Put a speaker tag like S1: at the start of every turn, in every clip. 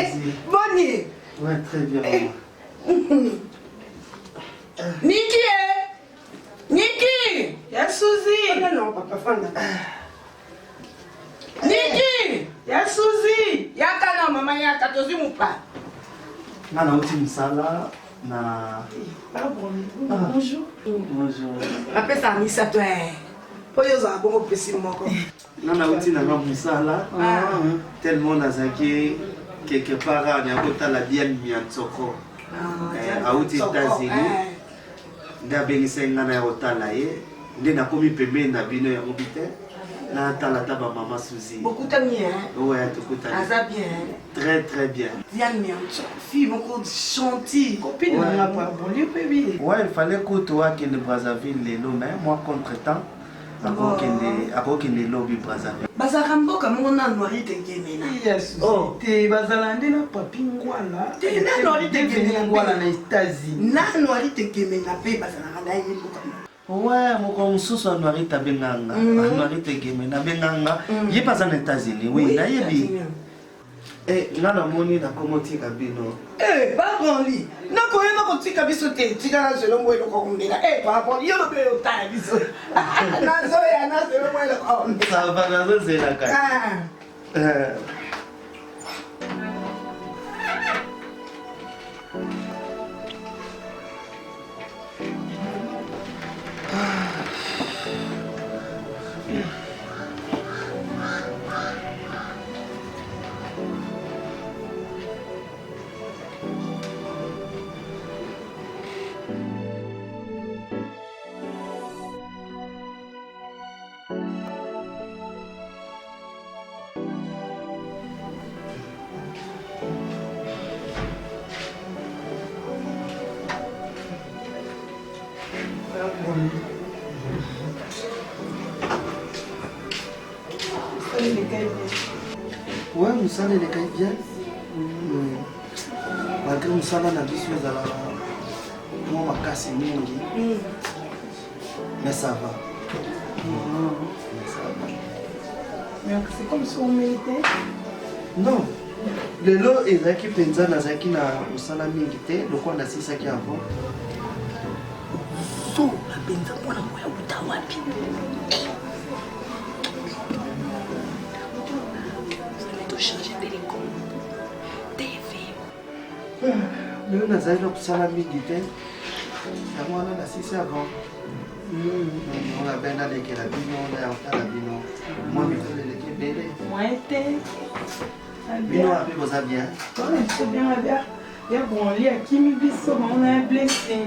S1: Suzy.
S2: Bonnie.
S1: Ouais, très bien, maman.
S2: Niki, Niki.
S3: Y'a Suzy.
S2: Non, non, papa, Fanda. Niki.
S3: Y'a Suzy.
S2: Y'a kana maman, y'a katozi moupa.
S1: Nana uti msala na.
S3: Bonjour.
S1: Bonjour.
S2: Appelle ça Missa toi. Pour yo za bon pesi moko.
S1: Nana uti na musala. Tellement nazaki quelque part à nyakota la bien miatsoko. Auti États-Unis. Ndabengisa ngana ya otala ye. Nde nakomi pembeni na bino ya mobite. Na tala taba maman Suzy.
S2: Beaucoup d'amis hein.
S1: Ouais, tout à
S2: Aza bien.
S1: Très très bien.
S2: Diane Miancho, fille moko gentille.
S3: Copine
S1: Ouais.
S3: n'a pas bon lieu bébé.
S1: Ouais, il fallait que toi qui ne Brazzaville les lots, mais moi contre-temps, après qu'il ne lobby Brazzaville.
S2: Bazarambo comme on a noiri te gemena.
S3: Y'a Suzy. Te bazalande na papi ngwala.
S2: Te na noiri te gemena
S3: ngwala na États-Unis.
S2: Na noiri te gemena pe bazalanda yimbo comme.
S1: Ouais, mon souci à noiri ta benganga, noiri te game na benganga. Il passe aux États-Unis, oui, na yebi. Eh, nana moni na komoti kabino.
S2: Eh, pardon li. Na ko yena ko tika biso te, tika na zelo mo ko kundela. Eh, pardon, yo lo be o ta biso. Na zo ya na zelo mo ko kundela.
S1: Ça va na zo zela ka. Ouais, musala le kai bien. Malgré musala na biso ezala mo makasi mingi. Mais ça va. Mais ça va.
S3: Mais c'est comme si on méritait.
S1: Non. Lelo ezaki penza nazaki na musala mingi te, loko nasisaki avant.
S2: So, la penza mwana moya uta wapi? Changer télécommande, TV.
S1: Lelo nazali na kusala mingi te. Yango wana nasisi avant. On a bien allé la bino, on a otala bino. Moi, je vais le libérer.
S3: Moi, t'es.
S1: Bino a fait vos bien.
S3: C'est bien, bien. Il y a bon lit à Kimi Bisso, on a un blessé.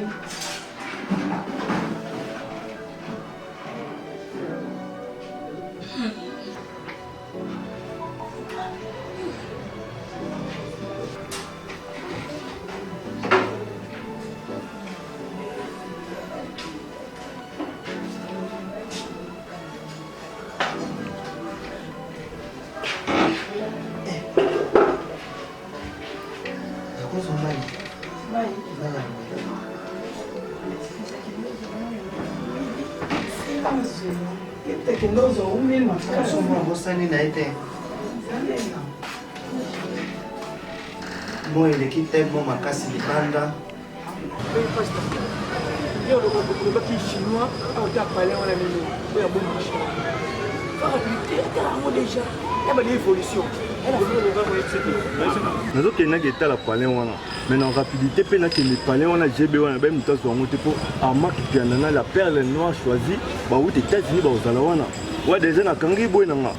S1: Moi, il est qui tellement ma casse de banda.
S4: Yo, le baki chinois, on t'a parlé, on a mis nous. Oui, un bon marché. Déjà, il y a une évolution.
S5: nazokendaki etala palin wana mais na rapidité mpe nakende palin wana gb wana baye moto azo yango te mpo amarke piandana la perle noir choisi bauti états-unis bakozala wana wa deja nakangi boye nanga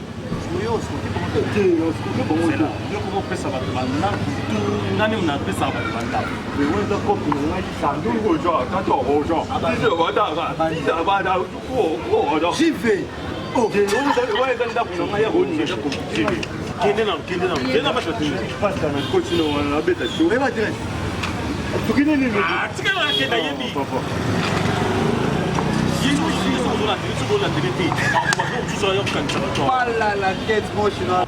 S4: J'y vais.
S1: Voilà la tête, mon chinois.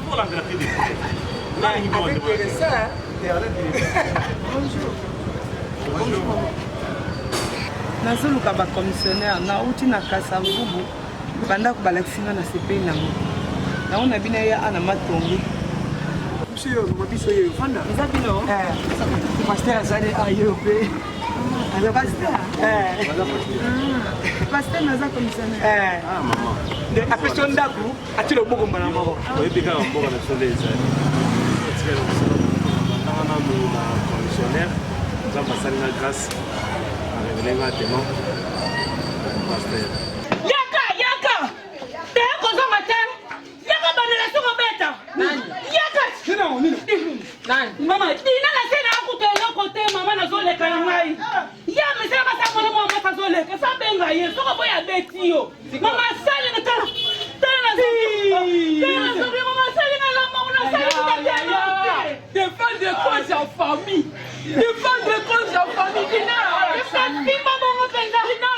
S3: nazoluka bacommissionnaire nauti na kasa vubu banda kobalakisi nga na sepeli nango nango na bino ye ana matongi
S4: biso yo mama biso yo fanda
S3: eza bino
S4: pasteur azali ayo pe aza pasteur
S3: pasteur naza commissionnaire
S4: nde apesi yo ndako atili oboko mbala moko
S5: oyebi kaka mboka na sole ezali nanga na commissionnaire nzambe asalinga grâce arevelenga teno pasteur
S6: yaka teye kozonga te yaka bandela soko beta yaka mama dina na se na akuta eloko te mama nazoleka na ngai ya mesela basangona mwa masa azoleka sabenga ye soko boya beti yo mama asali na tala mama asali na lama una asali défendre cause en famille défendre cause en famille dina bimba bongo penza dina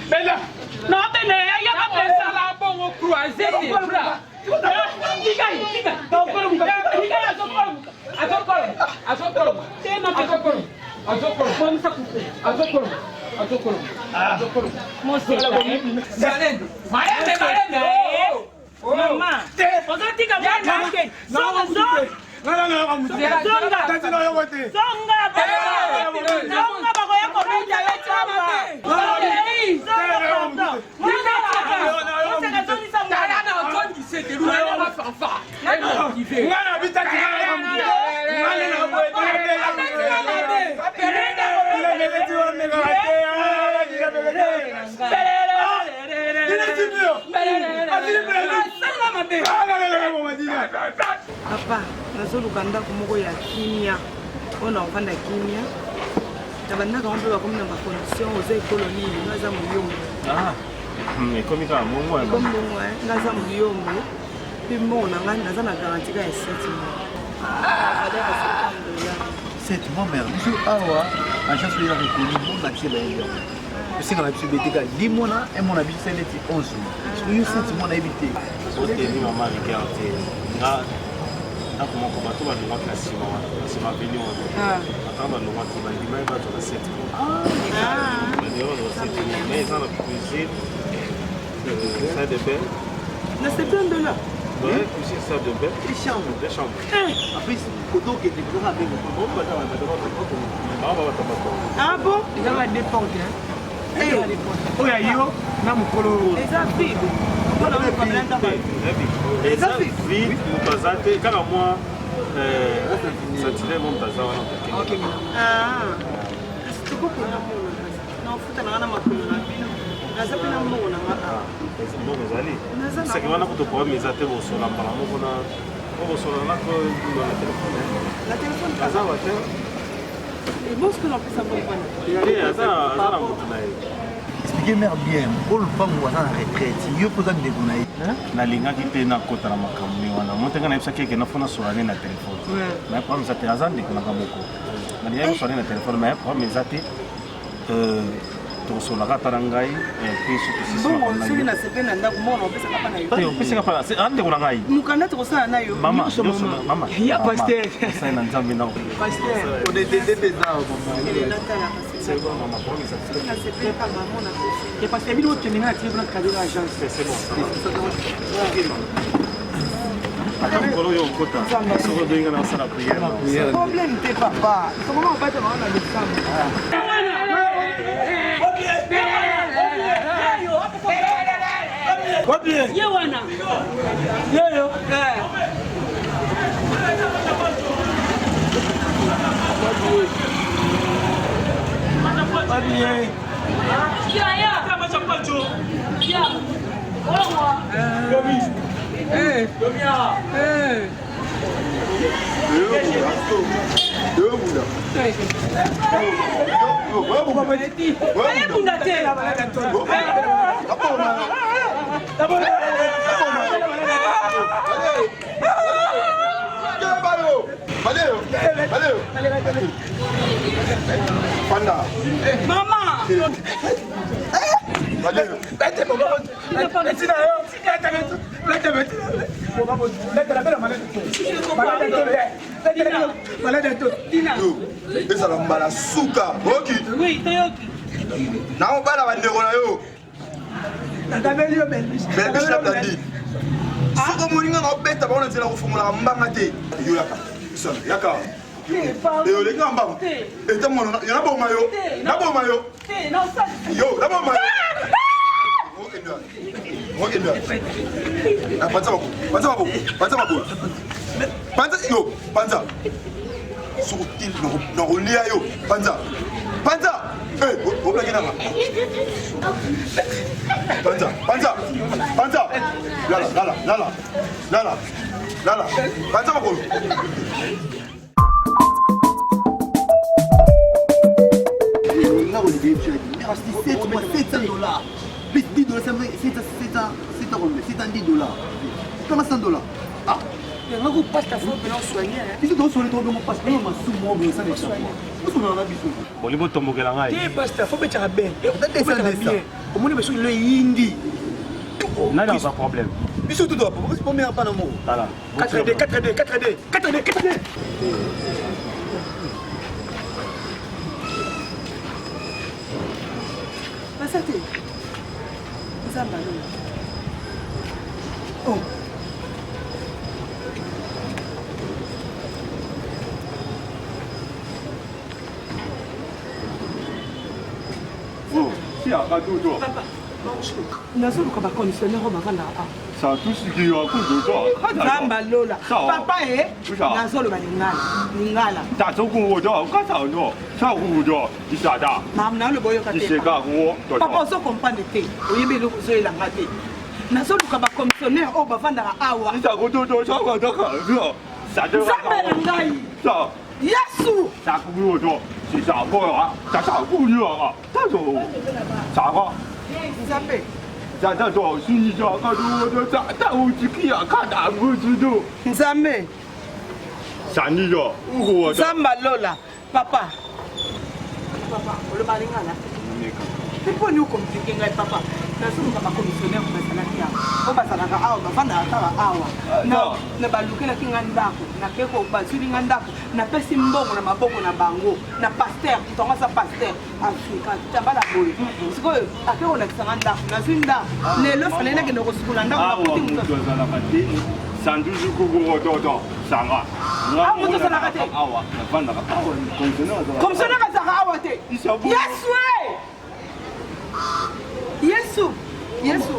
S6: Bella non bene ya ka pensa la bongo croiser les bras
S3: papa nazoluka ndako moko ya kimia mpona kovanda kimia na bandako mpe bakomi na bacondition oza ekolo nini naza moyombo
S5: ekomi kaka mongo
S3: ekombongo naza moyombo mpe mbongo na ngai naza na garanti ka ya 7
S7: mois mère biso awa agence oyo reconnu bon accès bayebi osenga na biso beteka 10 mois na un mois na biso neti 11 mois oyo 7 mois nayebi te
S5: oteli mama rigueur te nga ndako moko bato balongwaki na nsima veli wana atanga balongwaki bandimai bato na 7 mois mais eza na cuisine salle de bain
S3: na septembre là
S5: ouais cuisine salle de bain
S7: les chambres en plus koto okende kotoka mpe
S3: ah bon
S4: eza ba déporte oyo yo na mokolo
S3: eza vide
S5: eza vide moto aza te kaka mwa sentinelle mo moto aza wana
S3: tokokona mona na ofutananga na makolo na bino naza mpe na mbongo na nga
S5: mbongo ezali seke wana kuto problème eza te bosola mbala moko na bosola nako na telefone aza wa te
S3: boske na opesa mbongo
S5: aza na moto na ye
S7: expliquer mère bien paul mpango aza na retraite yo mpoza ndeko na ye
S5: nalingaki te nakota na makambo ye wana mo ntenga nayebisaki eke nafona sola ne na telefone mais problème eza te aza ndeko nanga moko nalingaki kosola ne na telefone mais problème eza te tokosolaka ata na ngai pe
S3: soki na sepe na ndako moko na opesaka mpa na yo
S5: opesaka mpa andeko na ngai
S3: mokanda tokosala na yo
S5: mama
S4: ya pasteur
S5: osali na nzambe ndako
S7: onetete peza
S4: ya pasteur bino okende nga na tie mpona cadre ya agence
S5: ata mokolo oyo okota soko odoyinga na osala priere
S3: problème te papa sokoma obata bango na décembre
S6: ye wana
S4: yeyo
S8: ezala mbala suka oki nango bana bandeko na yo belbishaptadi soko moninga na obeta baona nzela kofongola mbanga te yo yaka sana yaka yo le ngamba eta mona yana boma yo yo na boma yo okay no panza yo panza soko til no lia yo panza oblaki nanga panza lala panza makolo
S7: Plus $10, c'est $10. Comment $100? Ah,
S4: il y a un pasteur qui est soigné.
S7: tu dois soigner ton passeport, mais sous moi, ça n'est pas. Où sont les bisous?
S5: Bon, les mots tombent au galangai.
S4: Il pasteur, faut mettre bien. Au moins, il le hindi.
S5: Non, pas problème.
S7: Bisous tout droit, c'est pas meilleur pas d'amour.
S5: Voilà.
S4: 4D.
S3: Basate. Nzamba lo. Oh.
S5: Oh, si à pas tout toi.
S3: Papa. Nazoluka ba conditionner au bavanda a.
S5: Ça tout ce qui est à cause de toi.
S3: Nzamba lola. Papa nazoloba lingala.
S5: Ta zo ku wo do, ka ta no. Sa ku do, di sa da.
S3: Mamna lo boyo ka
S5: Di
S3: te.
S5: se ka wo.
S3: Papa ozo comprendre te. Oyebi lo zo elanga te. Nazoluka ba commissionnaire au bavanda awa.
S5: Di sa ku do sa ka da ka. Sa de.
S3: Nzamba ngai.
S5: Sa.
S3: Yesu.
S5: Sa ku wo do. Si sa bo ah. Sa ku yo ah. Ta zo. Sa ka.
S3: Nzambe.
S5: Za do si ja ka do ta ta u ji ki ya ka da bu ji do.
S3: Nzambe.
S5: Sa ni yo. U ko
S3: Nzamba lola. Papa. Papa, le balingala. Pourquoi nous compliquer ngai papa? Nazoluka ba commissionnaire ko basala kia. Ko basala ka awa bavanda atala awa. Na balukela kinga ndako. Na keko basuli ngandako. Na pesi mbongo na maboko na bango. Na pasteur, tonga sa pasteur Afrika. Tambala boy. Sikoyo akeko na kisanga ndako. Na zinda. Lelo fale na kendo ko sukula ndako na kuti muto.
S5: Sanduzu kugo do sanga.
S3: Ah, muto sana kate.
S5: Awa, na vanda ka. Awa,
S3: comme ça na ka awa te. Yesu. Yesu.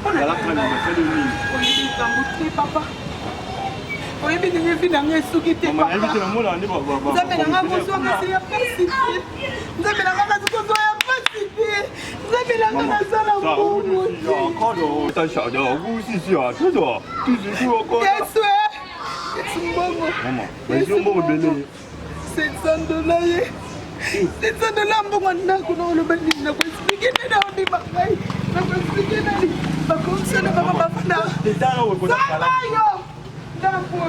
S5: Pona la kana na fele ni.
S3: Oyebi kambuti papa. Oyebi ni vi na Yesu kite papa.
S5: Mama yebi na mola ni baba.
S3: Nzambe na nga koso nga ya pasifi. Nzambe na nga koso ya pasifi. Nzambe na nga nazala mungu.
S5: Kodo ta sha de wu si si a to do. Tu si ku ko.
S3: Yesu. Yesu mbongo.
S5: Mama, wewe mbongo bele.
S3: $600. $600 mbongo ndako na lo bandi na ko speaking na ndi bakai. Na ko speaking na ba ko sana ba bafana.
S5: Ndana we ko ta kala.
S3: Sabayo. Ndako.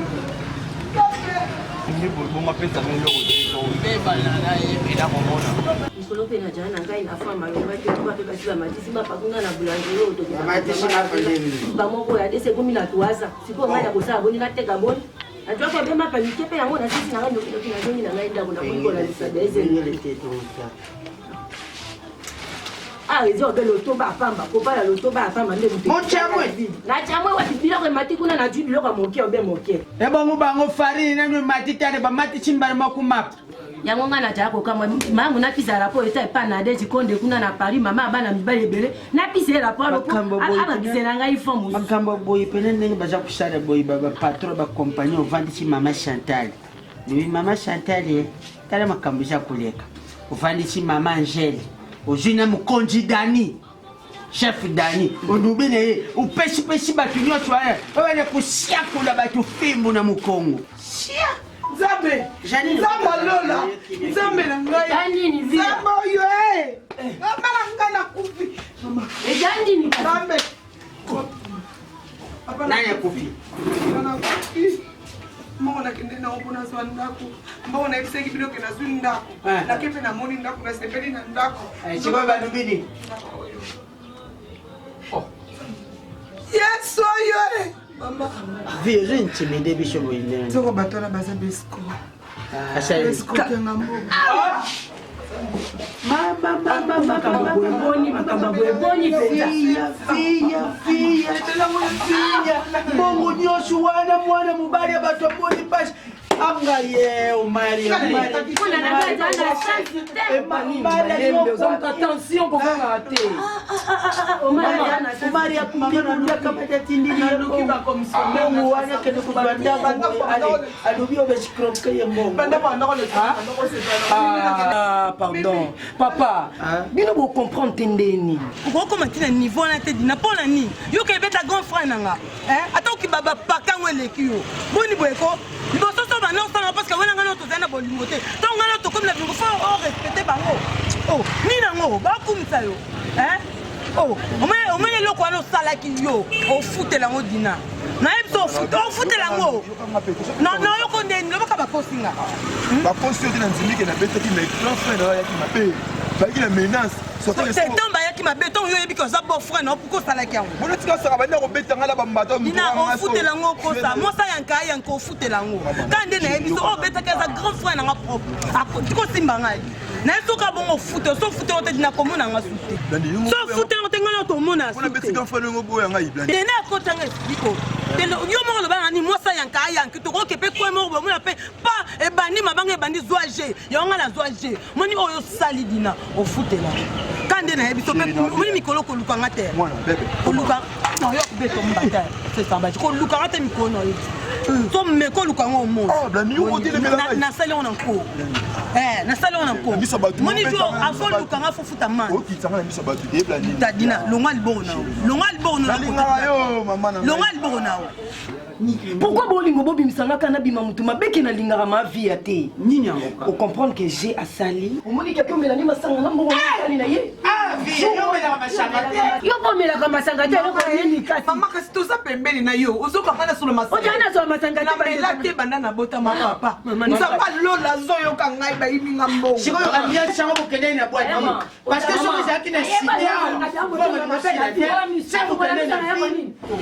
S5: Ni bo ma pesa me lo ko beba na ye ila momona.
S9: Ikolo pe na jana ngai na fama yo ba ke ba pe ba sila matisi ba pakunga na boulangerie oto.
S2: Matisi na pandemi.
S9: Ba moko ya dese komi na tuaza. Siko ngai ya kosa boni na teka boni. Ajua kwa bema panike pe yango na sisi na ngai ndo kina ngai na ngai ndako na ko la lisa deze. Ah, ils ont l'auto ba pamba, ko ba l'auto ba pamba ndé muté.
S2: Mon chamwe.
S9: Na chamwe wa tibila ko mati kuna na jubi lo ka moke obe moke.
S2: E bongo bango farine na no mati tane ba mati chimbara makumap.
S9: Yango nga na jako kama mangu na pisa rapport eta pa na deji konde kuna na Paris mama bana mibale bele na pisa rapport ko aba kisena ngai forme.
S2: Makambo boy pene ndenge baza kushara boy baba patron ba compagnie o vandi ci mama Chantal. Ni mama Chantal tala makambo ja kuleka. O vandi ci mama Angèle. Ojina mukonji Dani. Chef Dani. Onubine o pesi batu nyoto aya. Wale kushia kula batu fimbu na mukongo. Shia. Nzambe. Nzamba lola. Nzambe na ngai.
S9: Dani ni via.
S2: Nzamba yo Nzamba na ngai na kufi. Mama.
S9: E Dani ni
S2: Nzambe. Nani kufi?
S3: Mbona kende na opona zwa ndako. Mbona ifiseki bidoke na zwi ndako. Na kepe na moni ndako na sepeli na ndako.
S2: Chiko badubini.
S3: Yesu yo. Mama.
S2: Vieux intimidé bicho boyine.
S3: Soko batola baza besko.
S2: Asali.
S3: Besko kenga mbo.
S2: Bongo nyoshu wana mwana mubali abato moni pashi anga ye Maria
S3: attention pour faire rater.
S2: Maria kumana ndaka matatindini aluki ba komisionnaire bongo wana kene kubanda alubi obeshikroke yembo
S3: pardon papa bino bo comprendre tendeni
S6: ko ko matina niveau na te dina pona ni yo ke beta grand frère nanga ata ki baba paka ngweleki yo boni boyeko liboso so ba non parce que wana ngana to zana bolingo te to ngana to comme la bingo faut respecter bango oh ni nango ba kumisa yo oh o mene loko alo sala ki yo o futela ngo dina na ebso futela ngo non yo ko ndeni lo baka ba kosinga
S8: ba konstituer na nzimi ke na beta ki na grand frère ya ki mabe ba ki na menace
S6: c'est tomba ya ki mabe to yo yebi ko za bo frère no pour ko sala ki yango
S8: bona tika saka ba ndako beta ngala ba mbato
S6: dina o futela ngo ko sa mo sa yanko futela ngo kande na ebi so o beta ka za grand frère na nga propre ko simba ngai na soka bongo fute so fute o te dina komona nga sute so fute o te ngana to mona
S8: ona beti ka frère ngo boya ngai blandi
S6: dena ko tanga biko telo yo mo lo ba ni mo sa yanki to ko kepe ko mo bo mo pe pa e bani mabanga e bandi zoaje yo nga na zoaje moni o yo sali dina o futela kande na ebi so pe moni mikolo ko luka ngate
S8: mwana bebe
S6: ko luka no yo beto mbata c'est ça ba ko luka ngate mikono yo so me ko luka ngo mo
S8: oh blandi yo odile mela
S6: na sali on ko na sali on ko moni jo afo luka nga fo futa man
S8: o ki tsanga na miso batu de blandi
S6: tadina longa libona
S8: yo mama na
S6: longa libona
S3: pourquoi bolingo bobimisanga kana bima mutu mabeke na lingaka ma vie ya te
S2: nini yango
S3: au comprendre que j'ai à sali omoni quelqu'un melani masanga na mbongo sali na ye
S2: vie yo mela masanga te
S3: yo bomela ka masanga te yo ko nini kasi
S4: mama kasi toza pembeni na yo ozokanga na solo masanga
S3: ojana so masanga
S4: na mela te banda na bota mama papa nzamba lola zoyoka ngai bayibinga mbongo
S2: sikoyo ambiance chango bokende na boîte parce que soki ezalaki na site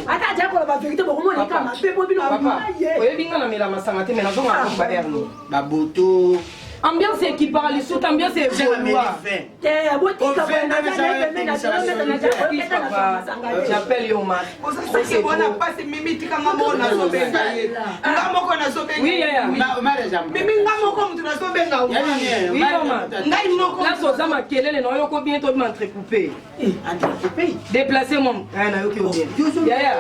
S3: ata jako ba vérité bokomona kama
S4: oyebinga na mela masanga te mena zonga ba erni
S2: baboto
S3: ambiance équiparali sous ambiance
S4: j'appelle yo ma osasaki bona pasi mimi tikanga mo na zobenga ye nga moko na zobenga
S3: oui ya
S4: mimi nga moko mutu na zobenga
S3: oui ma
S4: ngai moko
S3: là soza makelele na yo ko bien to m'entrecoupé déplacer mon na yo ki o bien ya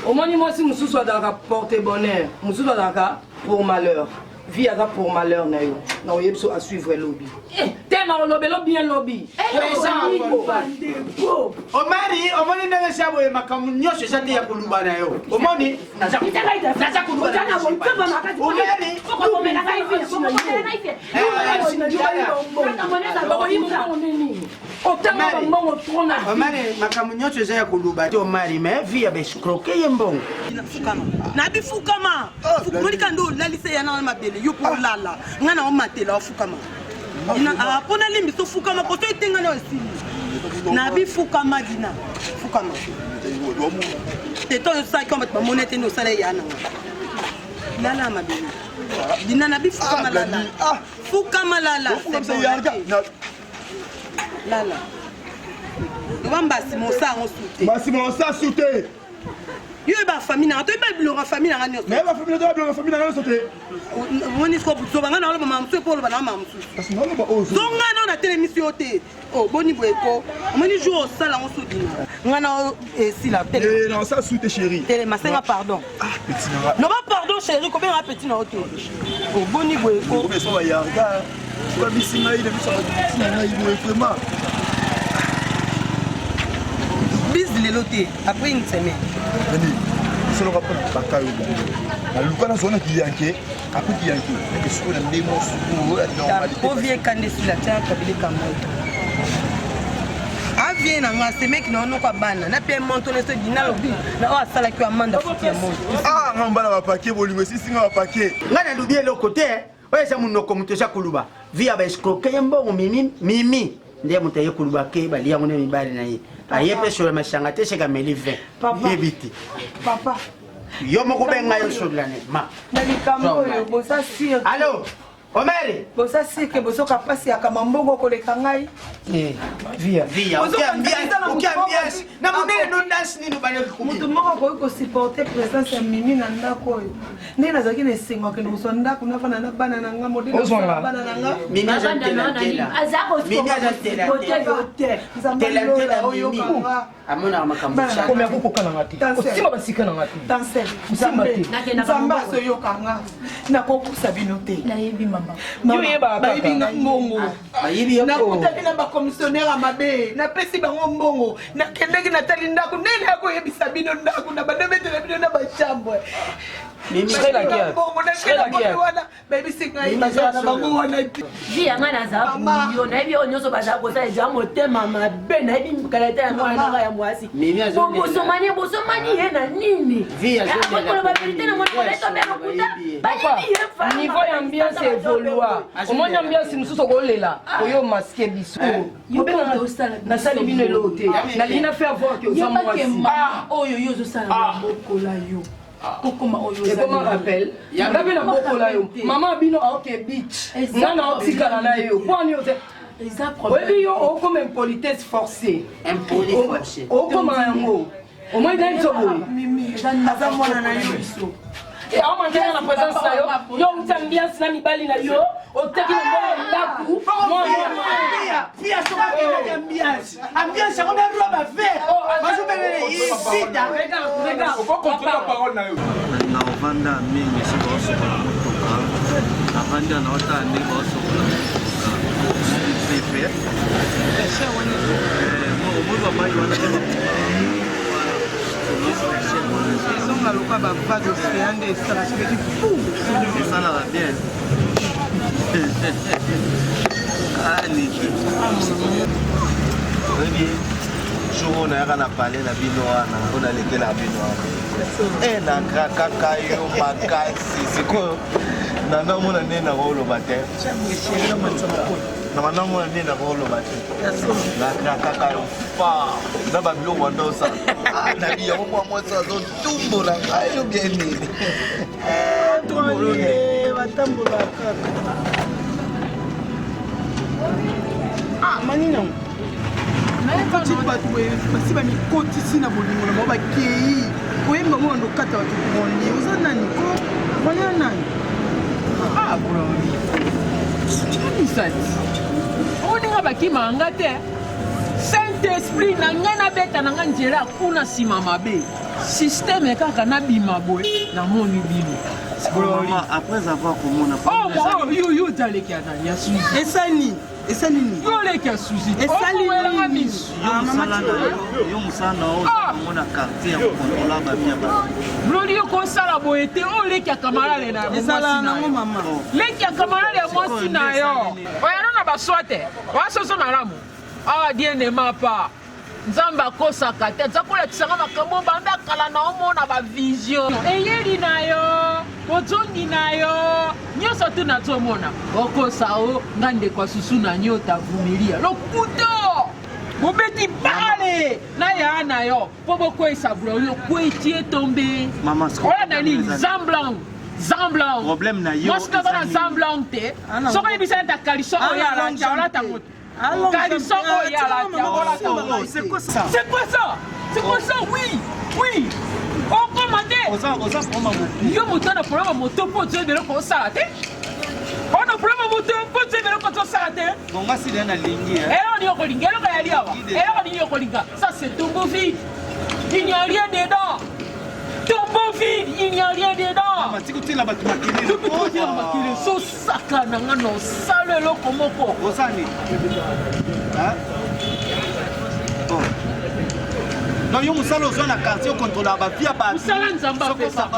S3: omoni moi si mususu adaka porter bonheur mususu adaka pour malheur vie aza pour malheur na yo na oyebso à suivre lobby te na olobelo bien lobby
S2: omari omoni ndenge sabo ye makambo nyonso eza te ya koluba na yo omoni naza koluba omari makambo nyonso eza ya koluba te omari mais vi ya bescroke ye mbongo
S6: na bifukama monika ndo lalise ya na mabele yo pour lala ngana o matela ofukama ina apona limbi so fukama ko to itenga na osili na bifukama dina fukama te to sa ko mat monete no sala ya na lala mabele dina na bifukama lala fukama lala lala wamba simosa on soute
S8: basimosa soute
S6: yo ba famille na to ba bilora famille na ngani
S8: mais ba famille na ba famille na ngani sote
S6: woni ko buto banga na lo mama mso ko lo bana mama mso
S8: parce na lo ba ozo
S6: zonga na na télémission te oh boni boyeko moni jour sala on soudina ngana si la télé
S8: non ça soute chérie
S6: télé masenga pardon
S8: petit na
S6: non ba pardon chérie combien un petit na hotel oh boni boyeko
S8: mais ça va ya ga kwa bisinga ile bisa na ile vraiment
S6: bis lelo te après une semaine
S8: nani solo rapport bakayo na lukana zona kiyanke apu kiyanke mais soko na ndemo soko ya normalité
S6: ko vie kande sila ta kabile kamoi avie na nga se mec na ono kwa bana na pe montone so dina lobi na o asala ki amanda futi ya moto
S8: ngamba na ba paquet bolingo si singa ba paquet
S2: ngana lubi le côté oye sa munoko mutosha kuluba via ba escroque mbongo mimi ndiye mutaye kuluba ke bali yango ne mibali na ye ayepe sur le machanga te cheka meli 20 yebiti
S3: papa
S2: yo moko benga yo solane ma
S3: na likambo yo bosa sir
S2: allo Omeri.
S4: Bosa sike boso kapasi ya kamambongo koleka ngai.
S2: Via. Na munene non dance nini bale ko.
S4: Mutu moko ko supporter présence ya Mimi na ndako oyo. Ndenge nazaki na esengo ke noswa ndako nafana na bana na nga modele bana na nga.
S2: Mimi azatela.
S9: Azako
S2: tela oyo kanga. Amona makambusha.
S4: Komya kokokana ngati. Osima basika na ngati. Tansel. Nzamba so yo kanga. Na kokusa bino te.
S9: Na yebi mama.
S4: Bayibi nga mbongo.
S2: Bayibi yoko.
S4: Nakutaki na bakomisionnaire ya mabe. Napesi bango mbongo. Nakendeki natali ndako. Nene yako yebisa bino ndako. Na bademetele bino na bachambwe.
S2: Mimi la kia.
S4: Baby singa ibazana bango wana.
S9: Via ngana za yo na ebi onyoso baza ko sa ja motema mabe na ebi mkaleta ya mwana ya mwasi. Bosomani yena nini?
S2: Via je
S9: ko ba verite na mwana leta bero kuta. Ba
S4: niveau ya ambiance évolua. Omona ambiance mususu ko lela. Oyo masquer biso.
S9: Yobena dostala.
S4: Na sali bino elote. Na lina faire voir que oza mwasi.
S9: Oyo yozo sala bokola yo. Kokoma oyo
S4: za. Comment rappelle? Ngabe na bokola yo. Mama bino aoke beach. Nana otikala na yo. Kwani ote oui, on comme impolitesse forcée.
S2: Impolitesse forcée.
S4: On comme yango. Au moins dans ce bout.
S3: Mimi, naza mwana na yo.
S4: Et on maintient la présence là yo. Yo ambiance na mibali na yo. O teki na ndaku. Moi
S2: pia soka kile ambiance. Ambiance on a roba vert. Bazo bele ici.
S4: Regarde.
S8: On va contrôler la parole na yo.
S1: Na ovanda mingi siboso. Avanda na ota ndi boso. Pepe. Moi maman yona
S3: Ils ont le pas de friande et ça c'est du fou.
S1: Ça va bien. Ah Niki. Oui. Jour on a parlé la binoa on a légué la binoa. Eh na kaka yo makasi siko. Na na mona nena rolo matin. Na mana mona nena rolo matin. Na kaka yo fa. Na ba bilo wando sa. Na bi yo mo sa zo tumbo la ayo bien ni.
S3: Toi batambola kaka. Manina. Petit batoué, basi ba mikoti sina bolingo na ba kei. Oyemba mo ndo kata ba tukondi. Oza nani ko? Wana nani?
S4: Bro. Nani sati? Oninga bakima ngate. Saint-Esprit na ngana beta na nganjera kuna sima mabe. Système kaka na bima boy na moni bino.
S1: Après avoir commandé.
S4: Oh, yo daleki atani ya suzi.
S3: Esani. Esani ni.
S4: Yo leki ya suzi.
S3: Esani ni.
S1: Yo musana o mona quartier ko controla ba bia ba.
S4: Loli ko sala boete o leki ya kamarale na mwasi na yo
S3: mama.
S4: Leki ya kamarale ya mwasi na yo. Oya na ba sote. Wa soso na ramu. Awa diene mapa. Nzamba kosa kate zakola tsanga makambo bamba kala na omona ba vision eyeli nayo otongi nayo nyoso tu na tomona okosa o ngande kwa susu na nyota vumilia lokuto bobeti pale na ya nayo pobo ko isabro yo ko etie tombe
S1: Mama
S4: ola nani zamblang
S1: problème na yo
S4: moi c'est pas zamblang te soko ebisa ta kaliso o ya la chaola ta moto.
S1: C'est quoi ça?
S4: C'est quoi ça? C'est quoi ça? Oui. On commandait. Yo moto na problème moto pour te dire qu'on s'arrête. On a problème moto pour te dire qu'on s'arrête.
S1: Bon, moi c'est dans ligne.
S4: Et on y a ça c'est ton beau vide. Il n'y a rien dedans. Ton beau vide, il n'y a rien dedans.
S1: Tu écoutes la bâtiment qui est.
S4: Tu peux dire maquiller so saka na ngano sale lo komoko.
S1: Osani. Hein? Bon. Non, yo musala ozona quartier contrôle ba via ba.
S4: Musala nzamba pesa.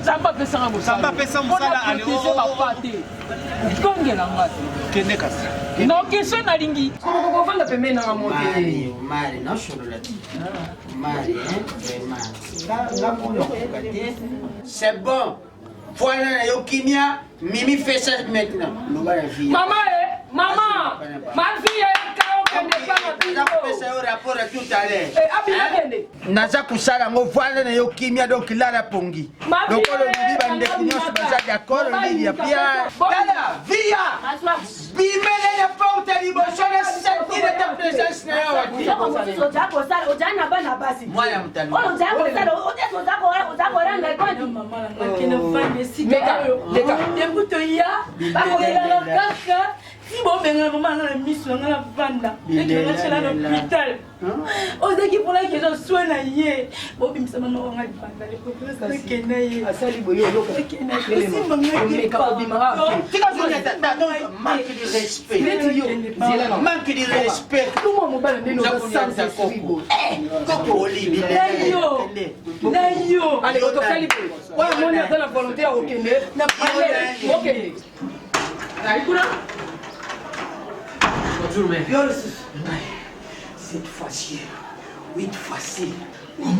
S4: Nzamba pesa nga musala.
S1: Nzamba pesa musala
S4: ali o bapate. Kongela ngati.
S1: Kende kasi.
S4: Non, question na lingi. Ko vanda pembeni na moto.
S2: Mari, na shorola. Mari, vraiment. C'est bon. Voilà, yo kimia, Mimi fait ça maintenant.
S4: Maman, ma fille est
S2: nakopesa yo rapport ya tout à l'heure naza kosala yango voile na yo kimia donc lala pongi lokolo libi bandeko nyonso baza d'accord olivia pia tala via bimelele porte liboso na sentire ta présence na yo wati mwana mutani
S6: si bon benga maman na misu na vanda et que na chala l'hôpital ozaki pour la que je sois na ye bo bimisa mama nga vanda le professeur kena ye asali boyo loko kena si manga ka bimara
S2: tika zoneta donc manque de respect manque de respect
S6: tout mon mobile ndeno sansa frigo
S2: koko olibi
S6: na yo allez otosali wa moni à la volonté à okende na OK Naikuna bonjour, mais cette fois-ci, 8 fois-ci, on a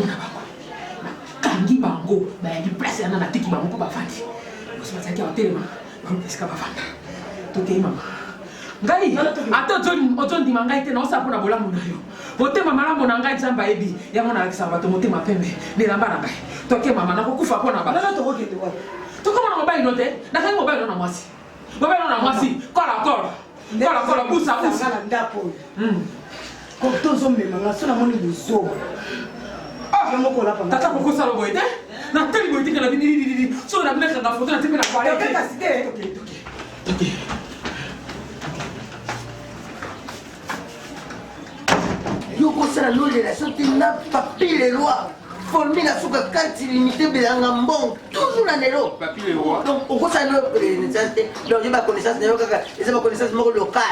S6: kangi bango, il place à la tiki bango pour bafandi. On se met à téléma, on est escapé bafanda. Tout est maman. Ngai, attends, John Dimanga était non ça pour la bola monayo. Vote maman la monanga examba ebi, ya mona akisa bato mote mapembe, ne lamba na bai. Toke maman na kokufa kwa na ba. Na to kokete wa. To koma na mobile note, na kai mobile na mwasi. Mobile na mwasi, kola kola. Kola busa busa
S3: na ndapo. Ko tozo mema na sona moni buzo. Ah, mo kola pa.
S6: Tata ko sala boyde. Na teli boyde kana di. So na meka na foto na tepe na kwale.
S3: Toke kasite.
S6: Toke.
S10: Yo ko sala lole la sorti na papier les lois. Formé la souka carte illimitée belanga mbon toujours na nelo
S1: papier les lois
S10: donc on ça le nécessité donc j'ai pas connaissance nelo kaka c'est pas connaissance moko local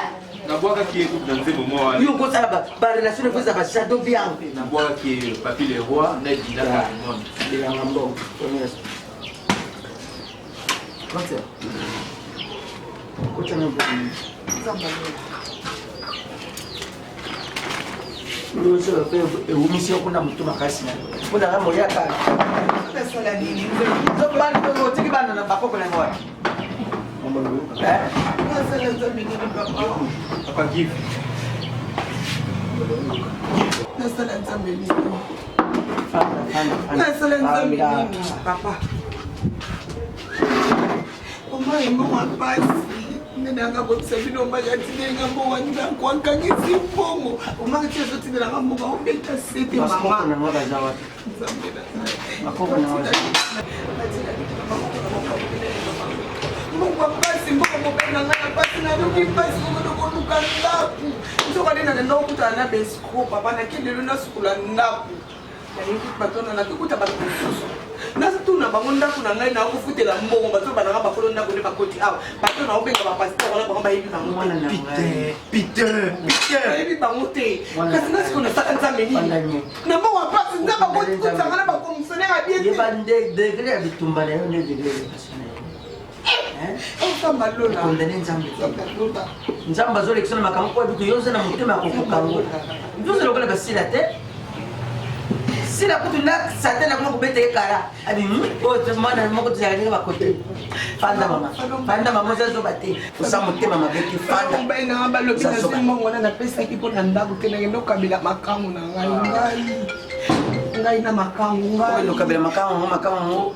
S1: na boaka qui écoute dans ces moments
S10: yo ko ça ba relation faut ça ba shadow bien
S1: na boaka qui papier les rois na dina ka monde
S10: belanga mbon Kocha na Nous sommes fait une mission pour nous tout makasi na. Pour na moya ka.
S3: Pesa la nini?
S10: Donc bali ko tiki bana na bako na ngwa.
S3: Pesa la zambi ni papa.
S1: Papa give.
S3: Pesa la zambi ni. Pesa la zambi ni papa. Oma ingo mapasi. Nanga botsa bino magati nga mo wanga kwa kangisi pongo umanga tsezo tindela nga mo ba ubeta sete mama
S10: na ngwa za watu makoko na waza
S3: Mungu basi mbona mbona ngana basi na ruki basi ngo luka ndaku nzoka nina ndo kutana besko papa na kile na sukula ndaku yani batona na kukuta batususu nasi tuna bango ndaku na ngai na kufutela mbongo bato bana ngaba kolo ndaku ne bakoti awa bato na obenga ba pasteur wala bango bayibi bango
S10: mwana na Peter
S3: bayibi bango te kasi nasi kona saka nzambe nini na mo wa pasi nzamba ko kutanga na bakomissionnaire abie te
S10: yebande degré ya bitumba na yo ne degré ya passionné
S3: samba lola
S10: condamné nzamba azolekisa na makambo kwa bitu yonse na motema akokokango nzonze lokola basila te sila kutu na satana kuma kubete kara abi mwana moko tuzalika bakote fanda mama zazo bate kusa motema mabeki fanda
S3: mbai na balobi na zimbo ngona na pesa ki pona ndaku kenenge no kabila makangu na ngai na makangu ngai
S10: no kabila makangu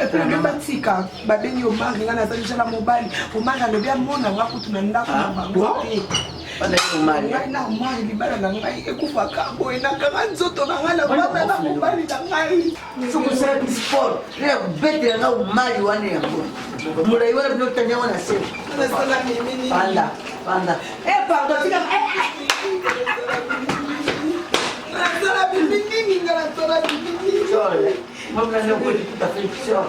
S3: Epele batika babengi omari ngana zalisha mobali omari alobi amona nga kutu na ndaku na bango
S10: Bana umari
S3: na umari libala na ngai ekufa kabo enakanga nzoto na ngai na bana na mobali na ngai
S10: sukusala sport le bete na umari wane yango mulai wana bino tanya wana sema
S3: nasala mimi
S10: panda pardon tika
S3: nasala mimi nini ngala nasala mimi
S10: sorry mama na ko tout à fait sûr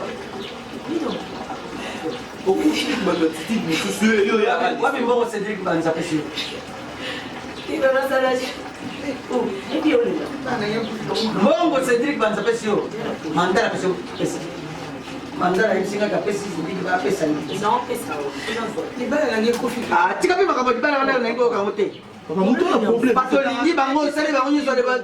S10: wapi mbongo Cedric banza pesi mbongo Cedric banza pesi yo mandala pesi mandala isinga ka pesi Cedric ba pesa
S6: non pesa
S3: libala na ngi kofi
S10: tika pe makambo libala na ngi ko ka mote
S7: papa mutu na problème
S10: patolingi bango sali bango nyoso de ba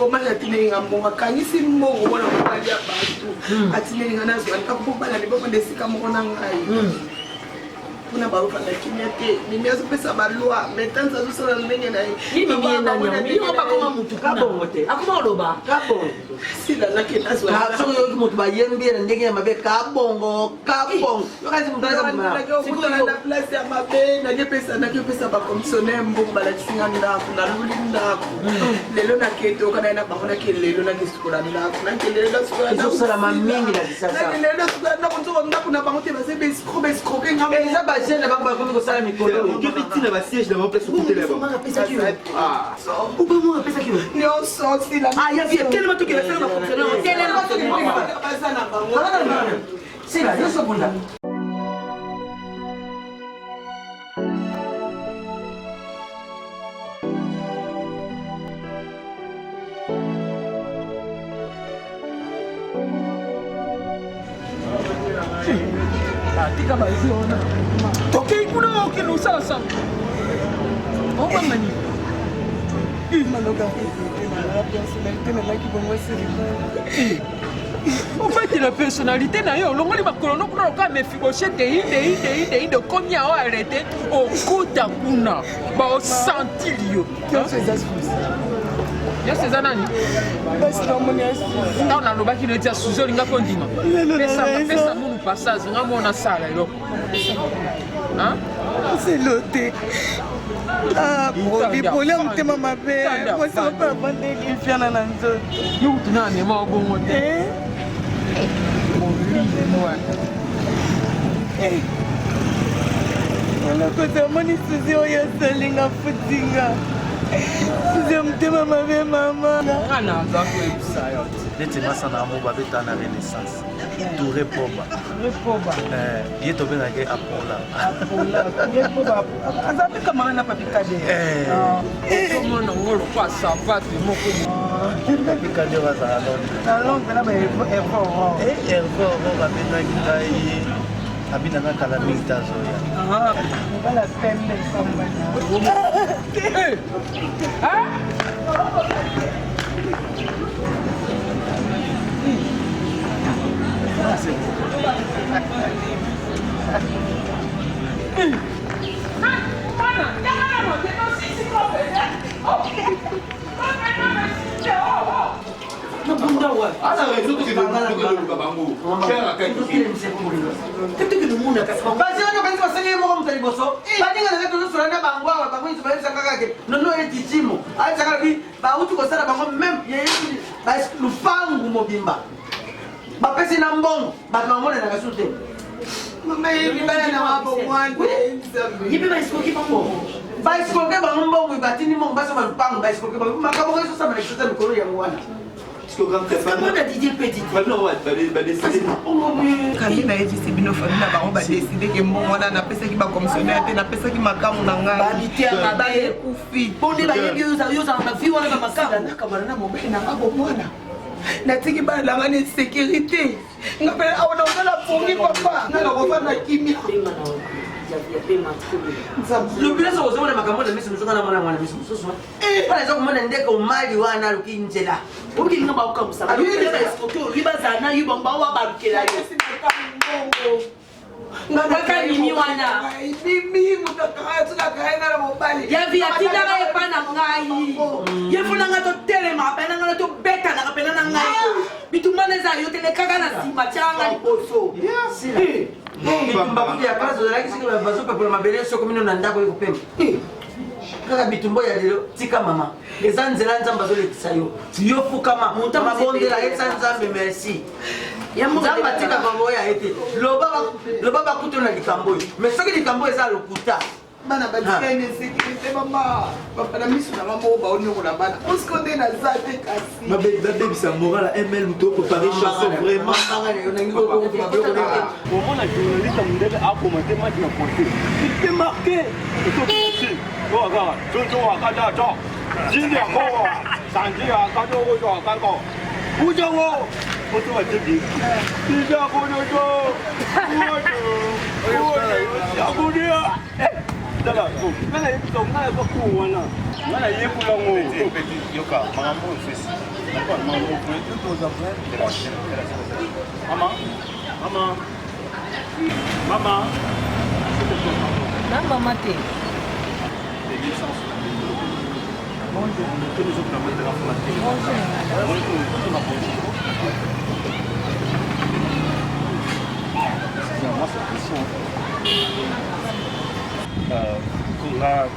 S3: omali atinelinga mbongo akangisi mbongo wana mobali ya bato atinelinga nazwa alika kobala liboko nde esika moko na ngai kuna baruka na kimia te mimi azopesa balwa metanza azosala ndenge na ye
S10: mimi bakoma mutu kabongo te akoma oloba kabongo
S3: sila nake nazwa
S10: soki yoki mutu bayembi na ndenge ya mabe kabongo yokazi mutu
S3: na place ya mabe nakepesa bakomissionnaire mbongo balakisinga ndako naluli ndako lelo naketoka naye na bango nake lelo nakesikola ndako nakelelo
S10: ezosalama mingi na bisasa
S3: ndako na bango te base bescroke nga
S10: eza bagene bango bakomi kosala mikolo
S7: tina basiège na baplace okotela
S3: nyonso sila
S10: sila nyonso bunda
S4: tika baziona tokei kuna okino sasa omamani en fait la personnalité na yo longoli bakolono kuna oka Mephibosheth ide komi ao arrêté okuta kuna baosentir yo nyonso eza nani ntango nalobaki no etia suzi olinga mpo ndima pesa munu passage nga mona sala eloko
S3: selo te bipoli ya motema mabe mosa mpe avandeli efiana na nzoto
S4: yokutu na amema obongo te
S3: nakota moni suzi oyo asalinga futinga suzi ya motema mabe mama
S4: nga naza koyebisa yo
S7: neti masana yango babetana renaissance touré poba ye tobengaki apola
S3: aza apekamaka na papikade
S4: omona ngo lokwa savate moko
S7: papikade bazala londres
S3: na londres na
S7: bahervoro babengaki ngai abinanga kala mingi tazoya
S3: mobala pembe
S10: basengi moko moto liboso baninga nanga tozosola na bango awa bango nyonso bayebisaka kake nono etitimo ayebisaka bi bauti kosala bango meme lufangu mobimba bapesi na mbongo bato bamonenaka su te baesikoke bango mbongo batindi mbongo basoma lupango baesikoke bango makambo ezosama na kisasa mikolo yango wana
S3: kambi nayebisi bino fami na bango badeside ke mbongo wana napesaki bakomissionnaire te napesaki makamu na ngai ekufi
S10: bonde bayebi yozala na vi wana bamakamu
S3: nakabana na mobali nanga bomwana natiki bana nanga na insécurité nga mpe awa naozala pongi papa nga nakofanda kimia
S10: lobila soko ozomona makambo na miso mosonga na mwana mwana miso mosusu mpona eza komona ndeke omali wana aluki nzela
S3: obilinga baokamusaka bazala na yo bango bawa balukela yo
S9: bakanimi wana
S3: mimi mutakaatukakaenga na mobali
S9: ya vi atindaka epa na ngai yefunanga totelema penanga tobetanaka pena na ngai bitumana eza yo tele kaka na nsima tianga liboso
S10: bitumba kuti ya kala zozalaki siki bazopepola mabele soko mino na ndako ekopema kaka bitumba ya lelo tika mama eza nzela nzambe azolekisa yo yo fukama mabondela eza nzambe merci nzambe atika bango oyo ayete loba bakuto na likambo oyo mais soki likambo eza lokuta
S3: bana batikani insécurité mama papa na miso na mama oyo baoniongola bana osiko nde naza te kasi
S7: babebisa moral à ml moto préparer chanson vraiment
S5: omona journaliste mondele akomate match na français il peut marquer kaka jojo wakadato jindi yako sanji yakado ojo wakako ujongo oto wajebi ija kojojo yakudia dala ko ngana yiko ngana ko kuwana ngana yekula ngo yoka magambo ofisi nakwa magambo ofisi toza vraiment mama
S9: Na maman te.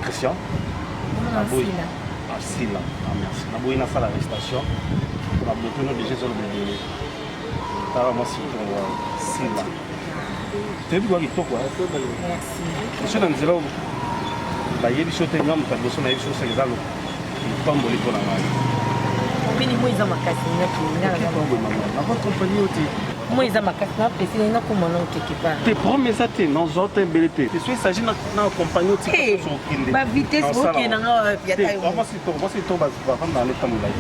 S11: Christian. Sila. Merci. Na boyi na sala arrestation. Pour la bloquer nos déjà sur le bébé. Tara moi si Sila. Tu vois qui toi quoi? Merci. Je suis dans zéro. Ba yebi shote ngam ka boso na yebi shote ngalo. Pamboli pour la main.
S9: Mini moiza makasi na kinga na bongo mama.
S11: Na votre compagnie oti.
S9: Moiza makasi na pesi na ko mona quelque part.
S11: Te promets ça te non zote belete. Tu suis s'agit na compagnie oti
S9: ko kinde. Ba vitesse ok na nga piata yo.
S11: Moi si to ba rendre dans l'état moulay.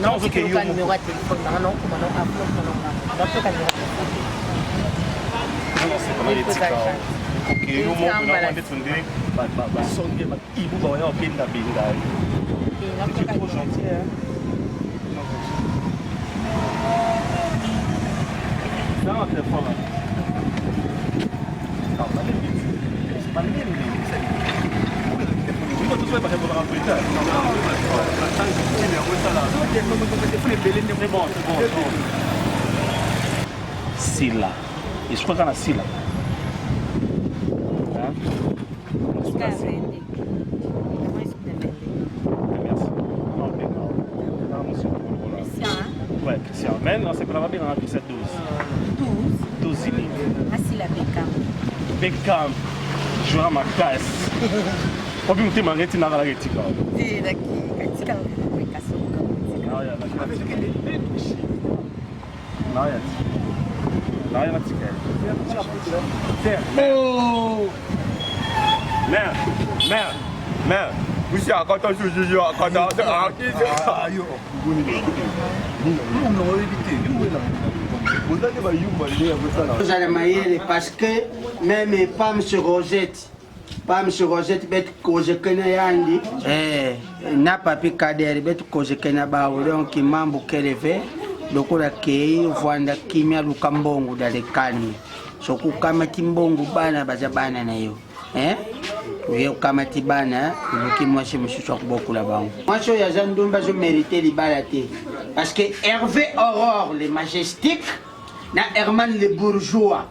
S9: Non, c'est que le numéro de téléphone non ko mona upload non. Ba to ka numéro.
S11: Non, c'est comment il est ok, yo mo na wande tunde ba songe ba ibu ba ya openda binga. C'est trop gentil hein. Non, c'est pas mal. Non, pas de vite. C'est pas bien c'est. Oui, tout ça va pas pour plus tard. Non, attends, je vais le ça là. C'est bon. Sila. Et je crois qu'on a Sila. Ouais, Christian. Maintenant, c'est qu'on va bien remplir cette 12. 12 lignes.
S9: Ah, c'est la Beckham.
S11: Beckham. Jouer à ma casse. On peut me demander si tu n'as pas la rétique.
S9: C'est la qui a
S11: oh! Merde. Vous savez, quand on joue,
S2: vous allez mailler parce que même pas M. Rosette. Pas M. Rosette, bête que je connais Yandi. N'a pas pu cadrer, bête que je connais Baoulon qui m'a bouqué les verres. Donc, on a créé, Vanda Kimia Lukambongo dans les cannes. So, kama timbongo bana bazabana na yo. Yo kama tibana, luki moi je me suis choqué beaucoup là-bas. Moi je ya Zandumba je mérité liberté parce que Hervé Aurore le majestique na Herman le bourgeois.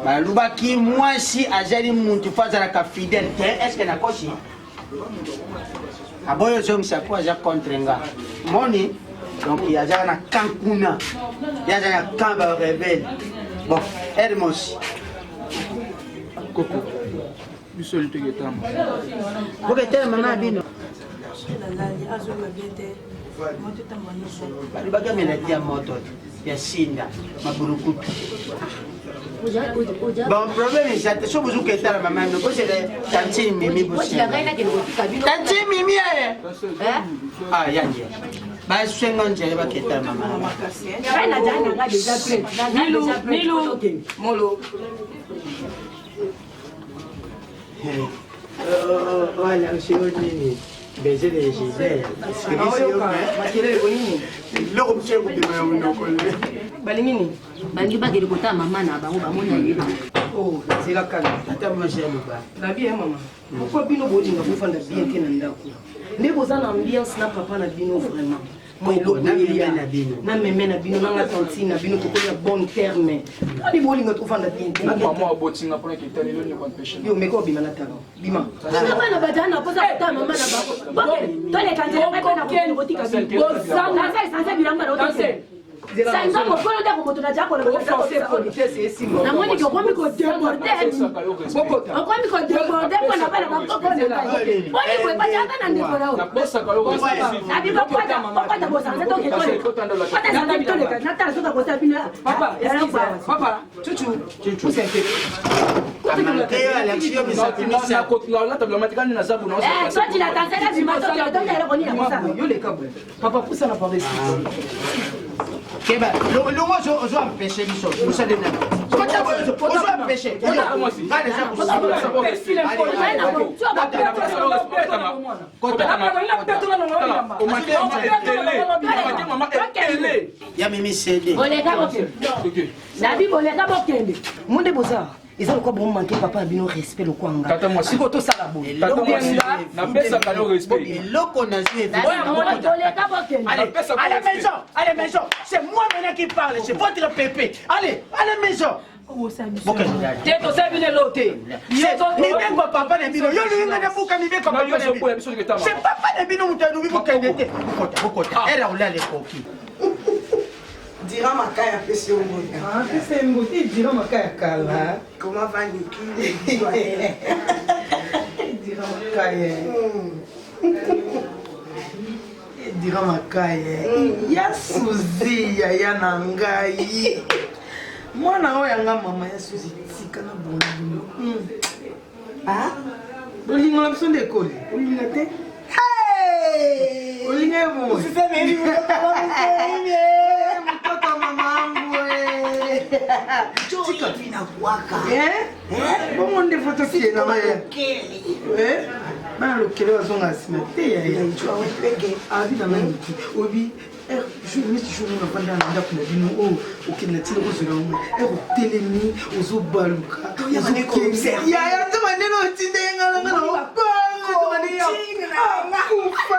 S2: Ba lubaki moi si azali muntu fazala ka fidèle, est-ce que na koshi? Aboyo zom sa quoi za contre nga. Moni donc il y a na kankuna. Il y a na kamba rebelle. Bon, Hermos.
S7: Coco. Bisol te getam.
S2: Boke tele mama bino. Bali baga melatia moto. Ya sinda, maburukutu. Bon, problème est ça. Si vous avez la maman, vous avez tanti mimi. Tanti mimi, ah, yangi. Bah, je suis un gars qui va quitter la maman. Molo. Voilà, c'est au dîner. Baiser les giselles.
S9: Balingini. Bangi bagere kota mama na bango bamona yelo.
S2: Oh, c'est la calme. Attends, moi j'ai le bas.
S3: La bien maman. Pourquoi bino bodi nga bofanda bien ke na ndako? Ne bozana ambiance na papa na bino vraiment. Moi
S2: na meme na bino
S3: na tantine na bino to kola bon terme. Ani boli nga tofanda bien.
S7: Maman abotinga pona ke talelo ni kon péché.
S3: Yo meko bima na talo. Bima.
S9: Mama na badana poza kota mama na bako. Boke, tole kanjela meko na kotika bino. Bozanga sasa bilamba na otase. Sanga mokolo ndako moto na jako na na moni ko komi ko déborder komi ko déborder ko na bana bakoko na boni ko pa jaka na ndiko na na bi bakoko ta bosa nza to ke to pata na bi to le na ta so ta bosa bina
S3: papa chuchu c'est fait papa poussa na parler
S2: Keba, le moi je vais empêcher les choses. Vous savez pas. Je vais empêcher. Ya mimi cédé.
S9: Nabi boleka bokende.
S3: Monde boza.
S9: eza lokwa bon manquer papa bino respect lokwa nga
S4: tata moi
S9: siko to sala bon
S4: tata moi na pesa ka yo respect
S2: eloko na zwe
S3: Allez, maison, c'est moi maintenant qui parle, c'est votre pépé. Allez, maison. Tiens, tu sais bien l'autre. Ni papa ne bino, yo lui ngana buka ni beko papa ne bino. C'est papa ne bino mutanu bibo kendete. Bokota. Era ulale koki.
S10: Dira makaya pesi omoni.
S3: Ah, pesi omoni, dira makaya kala.
S10: Comment va Niki?
S3: Dira makaya. Dira makaya. Ya Suzi ya na ngai. Mwana oyo yanga mama ya Suzi tika na bolingo. Ah? Bolingo la biso ndekoli. Bolingo te? Hey! Bolingo ebo.
S10: Usiseme hivi mtoto
S3: mtoto mama wangu we.
S10: Tika vinakuwaka.
S3: Bongo nde foto kie na maya. Bana lokele wazonga asima te ya ya.
S10: Njua wepeke.
S3: Abi na maya mti. Obi. Je me suis joué dans la bande à la bino oh ok na tilo ko zona mo telemi ozo baluka
S10: to ya mane ko observe
S3: ya to mane no tindenga nga no ko mane ya kufa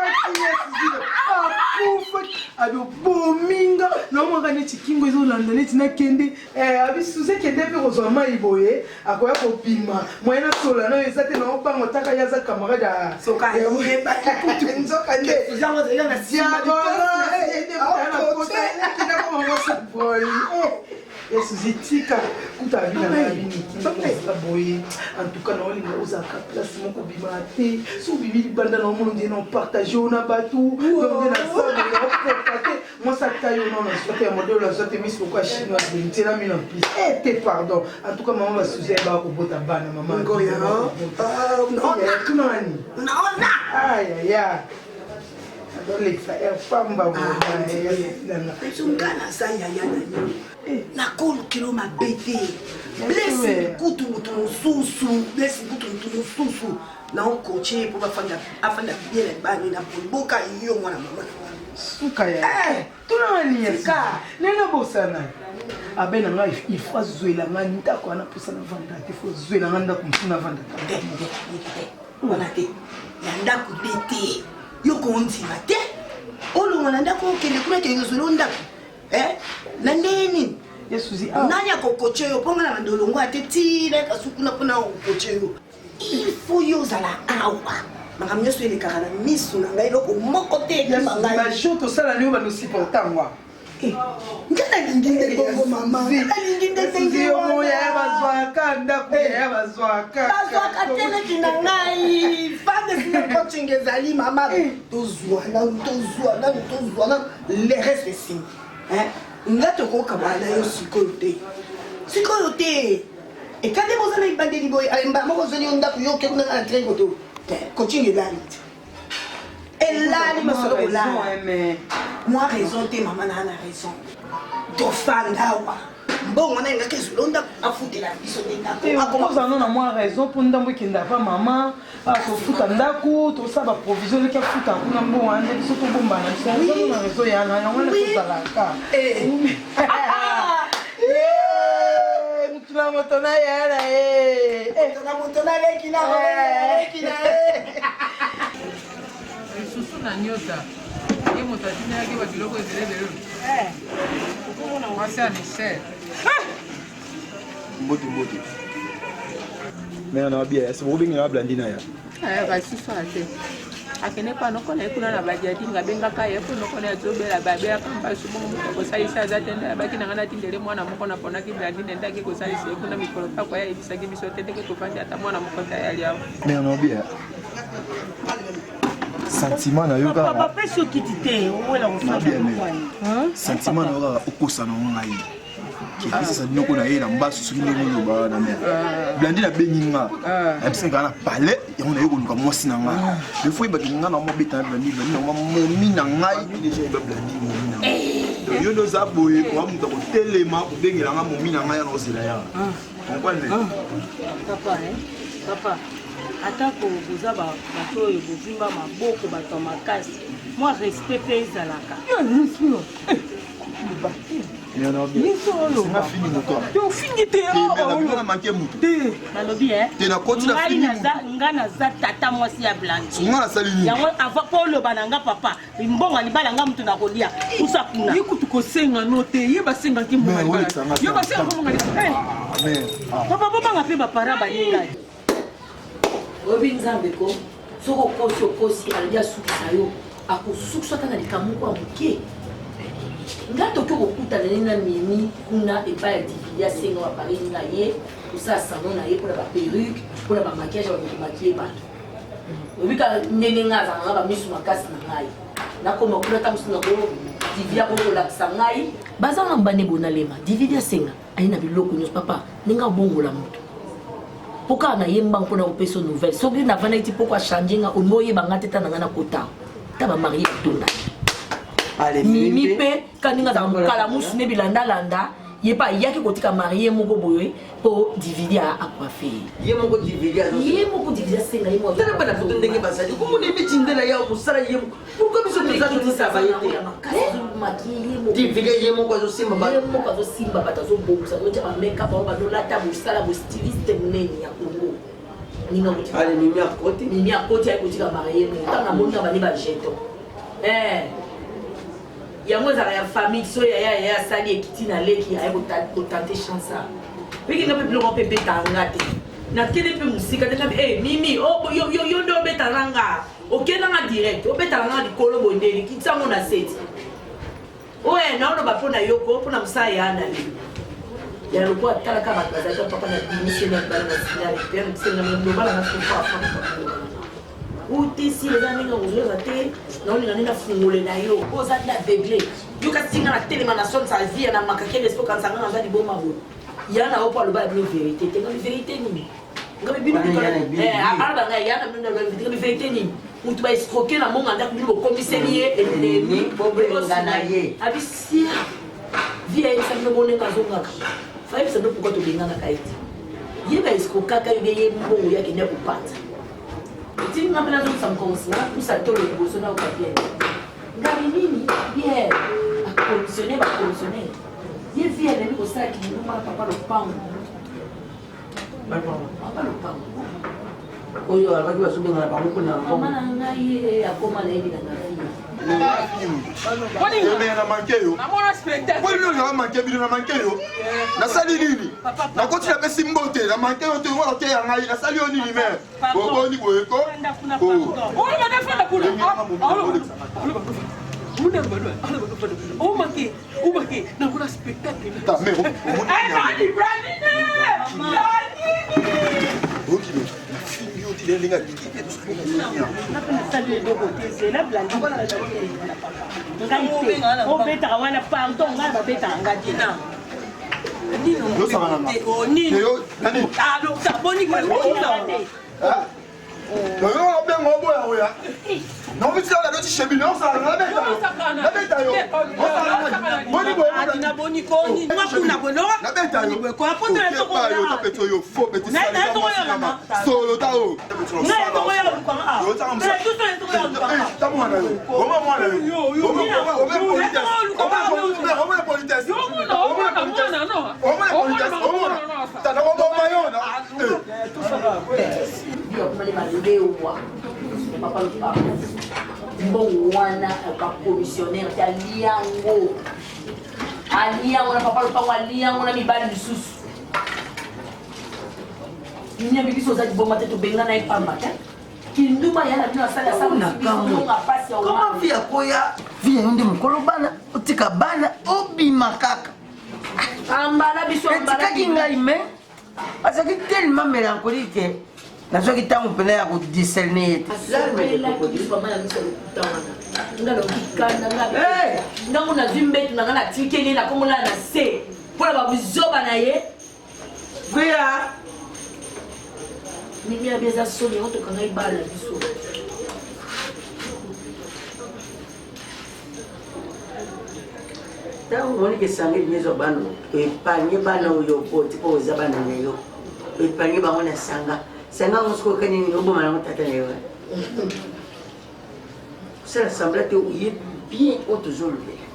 S3: abi bominga no mo kana chikingo ezo landa neti na kende abi suze kende pe ko zoma iboye akoya ko pima moyena sola no ezate no bango taka ya za camarade
S10: soka yo heba
S3: nzoka nde
S10: uzango zela na sima
S3: Yesu zitika kutabila na bini kisa boye en tout cas na olinga uzaka place moko bimate so bibili banda na omo ndi na partager na batu donc na salle na partager moi ça taille non na sote modèle la sote mis pourquoi chinois de tena mine en plus te pardon en tout cas maman va souzer ba ko bota bana maman
S10: ngoya non
S3: non
S10: non
S3: aïe aïe Alexa, é famba
S10: Sungana saya ya na kolo kilo mabete. Blesse kutu mutu susu, blesse kutu mutu susu. Na okoche pour afanda bien les bani na boka iyo mwana mama.
S3: Suka ya. Tuna ni yaka. Nena bosana. Abena nga il faut zoela nga ndako ana pusa na vanda, il faut zoela nga ndako mutuna vanda.
S10: Wana te. Ya ndako bete. Yoko onzima te olonga na ndako okende kuna kenge zolo ndako na ndeni
S3: Yesuzi
S10: nani akokoche yo ponga na ndolongo ate tile kasukuna pona okoche yo il faut yo zala awa makambo nyonso elekaka na miso na ngai eloko moko te ekima ngai
S3: bajo tosala lio banosiportangwa
S10: ngana lingi nde bongo mama lingi nde tenge
S3: ya bazwaka ndako ya bazwaka
S10: tele kina ngai fande sine coaching ezali mama tozwana le reste si ngato koka bana yo sikoyo te ekande bozana ibandeli boy alemba moko zoni ndako yo ke kuna na train koto coaching ezali elali masolo bola moi raison te mama na raison tofanda wa mbongo na ngake zulonda afutela biso ndako
S3: akomozana na moi raison pour ndambo kenda pa mama akofuta ndako tosaba provision leki afuta kuna mbongo ande biso tobombana biso na raison yana yango na tozalaka mutuna moto na yana
S10: mutuna moto na leki na
S4: susu na nyota ye moto atinaki babiloko ebelebele okomona mwasi anisere
S8: mbote mais on a bien c'est beaucoup bien blandina ya
S4: basusu ate akende pa nokona ye kuna na badiadi ngabengaka ye po nokona azobela babeyaka mpasu bongo moto akosalisa aza te nde abaki nanga natindele mwana moko naponaki blandine ndaki kosalisa ye kuna mikolo pako yayebisaki biso te ndenge tofandi ata mwana moko tayali awa
S8: mais on a bien sentiment na yo kaka
S3: papa peso kiti te owela
S8: sentiment na yo kaka okosana ngai kefisisa noko na ye na mbasu soki ndenge oloba na mer blandi nabengi nga ayebisa ngaa na pale yango na ye koluka mwasi na nga defo yebaki nga na mobeta na blandi nango momi na ngai deja yeba blandi momi na ngai yo nde oza boye owa moto akotelema kobengela nga momi na ngai yana ozela ya comprendre
S6: papa atako boza bato oyo bovimba maboko bato ya makasi mwa respect mpe ezalaka
S8: singa fini moto
S3: ofingi te
S8: nga manke moto
S6: nalobi nga naza tata mwasi ya Blandi
S8: nga nasali nini
S6: yango avant po oloba na nga papa mbongo libala nga mutu na kolia usa kuna
S3: ye kutu kosenga no te ye basengaki mbonga ye basengaki mbonga
S6: papa bobanga mpe bapara baningai
S9: oyebi nzambe ko soki okosi alobi asukisa yo akosukisa ata na likambo moko ya moke nga toki okokutana nini na mimi kuna epai ya dividi asenga bapareil na ye kosala salon na ye mpona baperruke mpona bamakiage ya bakomakie bato oyebika ndenge nga azalanga bamisu makasi na ngai nakoma kuna ta mosu nako dividi akokolakisa ngai baza na mbane bonalema dividi asenga aye na biloko nyonso papa ndenge abongola moto poka na yemba mpona kopesa nouvelle soki navanda ti poko achange nga olingi oyebanga te ta na nga na kota ta bamarie etona mimi mpe kaninga za mokala musu ne bilandalanda ye pa ayaki kotika marie moko boye mpo dividi akwafe
S10: ye moko dividi
S9: asenga ye moko
S10: tala bana foto ndenge basali komona ebiti ndela ya kosala ye moko pourkoi biso toza totisaba ye te dividi ye moko
S9: azosimba bato azobongisa otia bameka bao bazolata bosala bostiliste monene ya kongo mimi akoti ayi kotika marie moko ntanga monina bani bajeton yango ezala ya famille so yaya asali ekiti na leki aye kotante chance pekinga mpe biloko mpe betanga te nakende mpe mosika te nabi mimi yo nde obetalanga okendanga direct obetalanga likolo bondeli kitisango na seti oye naoloba mpo na yoko mpo na mosala ya na lelo ya loko atalaka bato bazalaka papa na dimissionnaire bana na sinale pere msengamelobalanga sofa utisi eza ndenge ozoza te naoninga nde nafungole na yo oza nde aveugle yo kasi tinga na telema na sonisa vie na makakele espo kansanga naza liboma boye ya na opo aloba ya bino verité te ngabi verité nini ngabi bino alobanga ya na bino ngabi verité nini mutu baescroke na monga ndako bino bokomiseli ye ennemi abisia vie ayebisa bino bonenga azongaka fayebisa bino pourkoi tobengangaka ete ye baescrokaka yo ye mbongo yakende kopanza si nous avons besoin de commencer, nous ça tout le besoin au papier. Gaminini, bien, à conditionner, à conditionner. Il vient de nous ça qui nous parle pas le pain. Pas le pain.
S10: Oui, alors tu vas soulever la parole pour nous.
S9: Comment on a eu à comment les gens
S8: nasali nini nakoti na pesi mbote na manke yo te ngwa te ya ngai nasali yo nini me boni boyeko
S3: omake nakona spectacle
S6: obetaka wana pardon ngai babetaka nga tina
S9: mbongo wana bakomissionnaire te aliango na papa lopango aliango na mibali lisusu nyambi biso ozali bongo te tobenga na ye pamba te kinduma ya na bino asali asalonga pasi
S10: koma vi akoya vi yayo nde mokolo bana otika bana obima kaka
S9: ambala biso
S10: etikaki ngai me azalaki tellement mélancolique nazwaki ntango mpena ya kodiscerne ye te
S9: ntango nazwi mbetu nanga natikeli nakomona na se mpona babuzoba na ye
S10: kuya
S9: mimi abi eza soni yango tokanga ibala biso
S10: ntango monike esanga ebinyezwa bana epanye bana oyo poti mpo oza bana na yo epanye bango na sanga sanga ngo sikoka nini oboma nango tata na yo kosala sembla te oye bien oyo tozolobela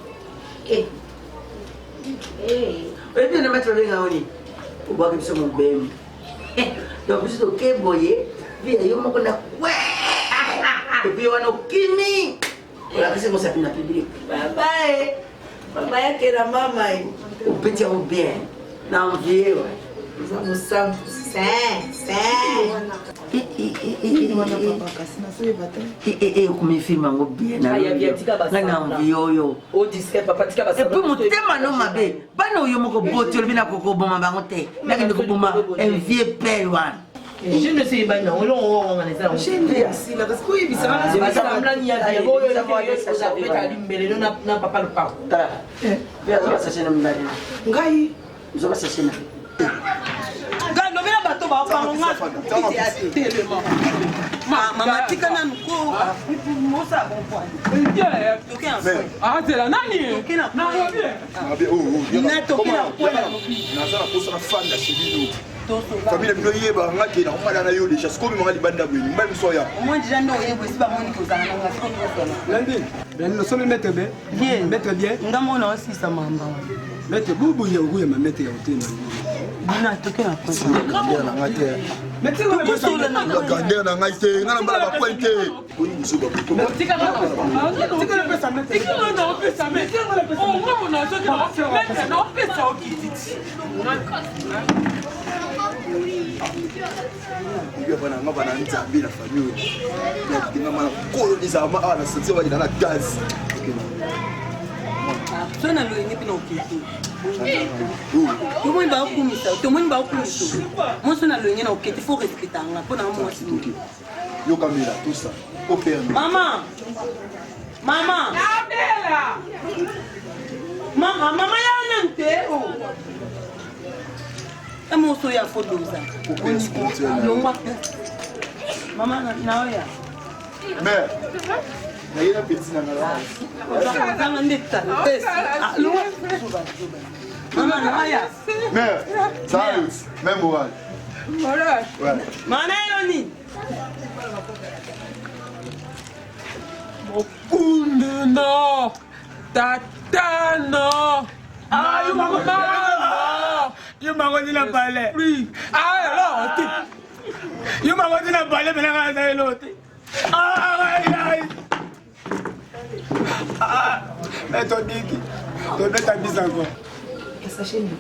S10: Et puis, on va trouver un lit. On voit que c'est mon bébé. Donc, je suis au Kéboyé. Puis, il y a un peu de quoi. Et puis, on a un kimi. On a fait ça pour la public. Bye. Papa, il y a la maman. On peut dire bien. Dans le vieux. Nous sommes sains. Kumefilma ngo bien na yo epuis motema no mabe bana oyo moko boti olobi na kokoboma bango te nakende koboma un vieux père wana
S6: Je ne sais pas, non, on est là. Je ne sais pas, parce que oui, ça va, c'est pas ça. On a dit, il n'a pas le pas.
S3: Mama tika na nuko mosa bon point. Ah c'est la nani. Na bien. Na toki na point.
S8: Na za ko sa fan da chebino. Famille bino yeba ngaki na omala na yo déjà sikomi manga libanda bweni même soya.
S3: Moi déjà non yebo siba moni ko za na ngasi ko na.
S12: Lundi. Ben le sommet mettre bien. Bien. Mettre bien.
S3: Ngamo na aussi sa mamba.
S12: Mettre bubu ya uye ma mettre ya utena.
S3: Bina toki na point.
S8: Ngamo na ngate. Mettre ko so la ngande na ngate ngana mbala ba pointe. Kuni musuba ko.
S3: Tika na pesa mettre. Tika na pesa mettre. Oh ngamo na so na mettre na pesa okititi.
S8: Ndio bana ngaba na nzambi na famille. Ya kinga mala coloniser ama ana sentir wa ina na gaz.
S3: So na lo ngi pina okiti. Tomoni ba okumisa, tomoni ba okumisa. Mo so na lo ngi na okiti faut respecter nga pona mo si.
S8: Yo kamera tout ça. Au père.
S3: Maman. Maman. Abela. Mama ya nante o. Amo so ya fodoza. Maman na oya.
S8: Mère. Na yena petit na ngala.
S3: Zama ndeta. Maman na oya.
S8: Mère. Salut. Même moral.
S3: Moral.
S8: Ouais.
S3: Mana yoni.
S4: Mokunduna. Tatano. Ah,
S12: you m'as dit la balai.
S4: Oui.
S12: Ah, alors, you m'as dit la balai, mais là, on a l'autre. Mais ton digi, ton bête a mis encore.
S3: Sachez-nous.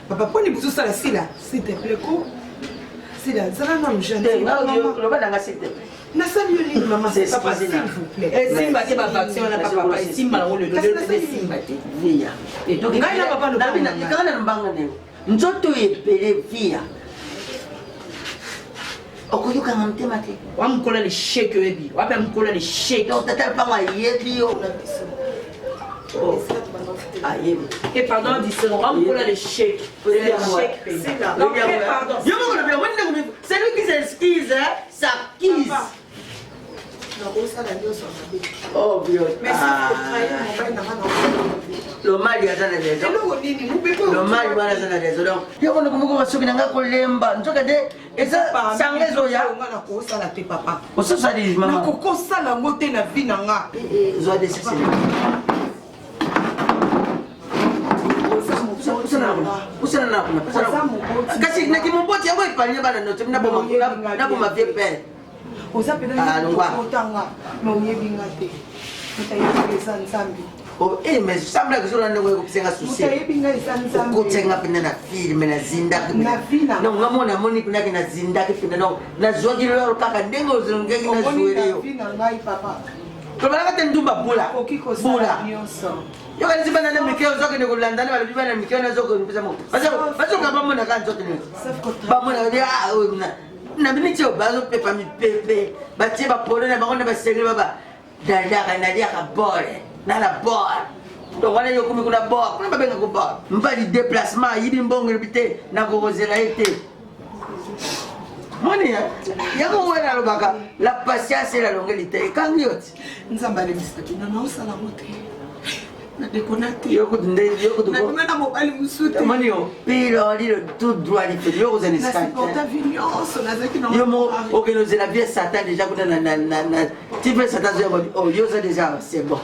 S3: Papa, prenez tout ça là, s'il te plaît, quoi. C'est là, ça va, non, je ne sais pas. Nasali maman, c'est pas s'il vous plaît. Et Simba qui va vacciner, on n'a pas papa. Et Simba, on le donne Simba.
S10: Via. Et donc, il y a pas de problème. Il y a un banane. Nzoto epele via. Okoyoka ngamtema te.
S3: Wa mkola le shake webi. Wa pa mkola le shake.
S10: Donc tata pa wa yebi yo.
S3: Et pardon, dit on mkola le shake. C'est là. Non, pardon.
S10: C'est lui qui s'excuse, ça quitte. Oh, Dieu.
S3: Mais c'est
S10: le mal y a dans les raisons. Le mal y a dans les raisons. Donc, il y a un peu de choses qui n'ont pas de temps. Et ça, c'est un réseau.
S3: Papa.
S10: On se dit, maman.
S3: On se la montée la vie n'a pas.
S10: Ils ont décidé. Kasi na kimumboti yango ipanye bana note na boma vie père.
S3: Oza pena kotanga na oyebi nga te. Mutayebi eza nzambi.
S10: Oh, mais sambla que cela ne veut pas se soucier.
S3: Mutayebi nga eza nzambi.
S10: Kotenga pena na film na zinda.
S3: Na vina.
S10: Non, ngamona moni kuna na zinda pena non. Na zogi lo kaka ndengo zongeki na zuwele yo.
S3: Vina ngai papa.
S10: Tobala ka ndumba bula.
S3: Okiko sala nyonso.
S10: Yo kanzi bana na mikeo zoke ne kulandana bala bibana mikeo na zoke mpisa mo. Bazo ka bamona ka zote ne. Bamona ya na bini tio bazo pepa mi pepe. Ba tie ba polo na bango na ba sengre baba. Dada kana dia ka bore. Na la bore. Donc wana yo kumi kuna bore. Kuna babenga ko bore. Mpa di déplacement yibi mbongo bité na ko kozela été. Moni ya ko wena lo baka. La patience et la longueuté kangioti.
S3: Nzamba le misaki na na usala mote. Na déconate.
S10: Yoko
S3: na mena mobali musuti.
S10: Mani yo pilo lilo tout droit di pilo yoko zani
S3: sky. Na supporta vignoso na zaki na.
S10: Yo mo organiser la vie Satan déjà kuna na tu fais Satan oh yo ça déjà c'est bon.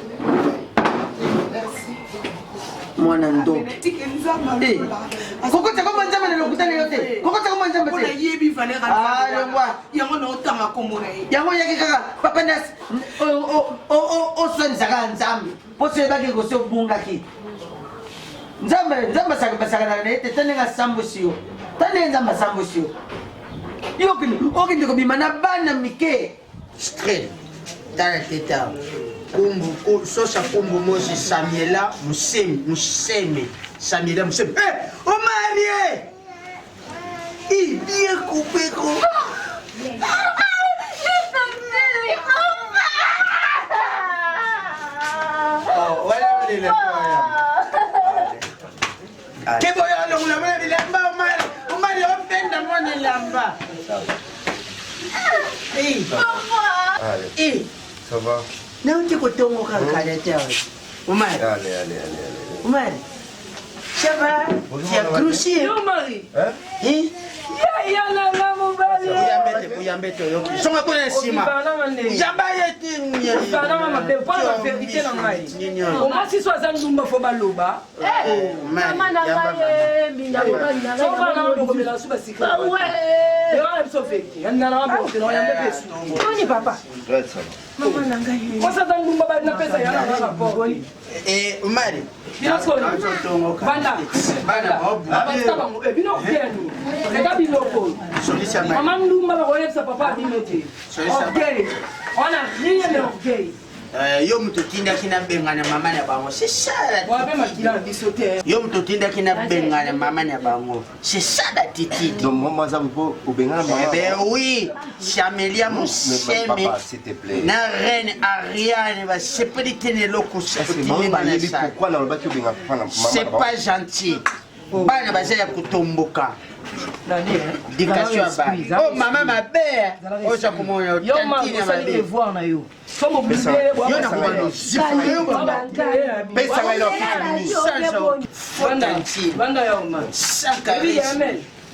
S3: Merci.
S2: mwana ndoki kokota koma nzambe na lokutani yo te kokota koma nzambe te
S3: onayebi valeur yango naotanga kombo na ye
S2: yango yaki kaka papa nasi oswanisaka nzambe mpo so ebaki kosi obungaki nzambe asakanaka na ye te tandenge asambusi yo tandenge nzambe asambusi yo okende kobima na bana mike strel tala teta kombo sosa kombo mosi Samuela Museme Samuela Museme omalie ibie kupeko keboyalongula mona bilamba omali openda mona lamba
S1: Ça va?
S2: Non, tu peux te montrer un caractère. Omar.
S1: Allez.
S2: Omar. Ça va? Tu as crucié.
S3: Non, Marie.
S2: Hein? Yambete yoki. Songa kona sima. Yamba yeti.
S3: Bana mama pe pas la vérité na ngai. O masi so azan ndumba fo baloba.
S9: Mama na ngai minda bana.
S3: So bana mama ko bela suba sikla. Ouais. Yo am so feki. Na na mama ko no yambe pesu.
S9: Oni papa.
S1: Ouais, ça va.
S9: Mama na ngai.
S3: Ko sa zan ndumba ba na pesa yana na rapport.
S2: Omari.
S3: Bino so. Banda. Basta ba mo e bino kenu. Eka bino ko. Mama ndumba ba ko yepsa papa bimete. Okay. On a rien de orgueil.
S2: Yo mutotinda kina bengana mama na bango. C'est ça la.
S3: Wabe makila bisote.
S2: Yo mutotinda kina bengana mama na bango. C'est ça la titi.
S1: Donc moi ça vous au bengana maman.
S2: Eh ben oui, Samuela Museme.
S1: Papa, s'il te plaît.
S2: Na reine Ariane va se péditer loko
S1: c'est pourquoi dans le bâtiment bengana papa
S2: c'est pas gentil. Bana bazaya kutomboka. Éducation à oh maman ma belle. Oh ça comment yo tantine ma belle.
S3: Voir na yo.
S2: Comme obligé yo na komando. Pesa ngai lo fitini. Sanjo.
S3: Banda ya oma.
S2: Saka.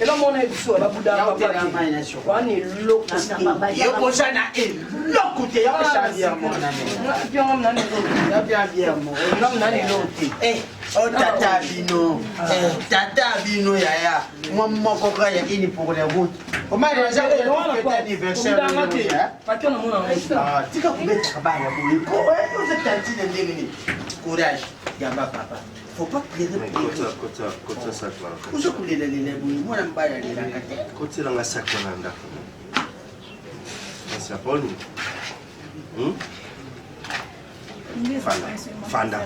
S3: Et là, mon avis, sur la Bouddha, on est l'eau.
S2: Yo kosana l'eau côté ya chavier mon ami. Oh tata bino yaya. Moi moko ka ya ini pour les routes. Comment les gens ont anniversaire
S3: Patio na mona.
S2: Ah, tika kubeta kabaya boye. Ko vous êtes tantine ndengeni. Courage. Yamba papa. Faut pas pleurer.
S1: Côté ça là.
S2: Vous êtes les moi n'aime pas les
S1: côté là ça qu'on a d'accord. C'est pas nous. Fanda.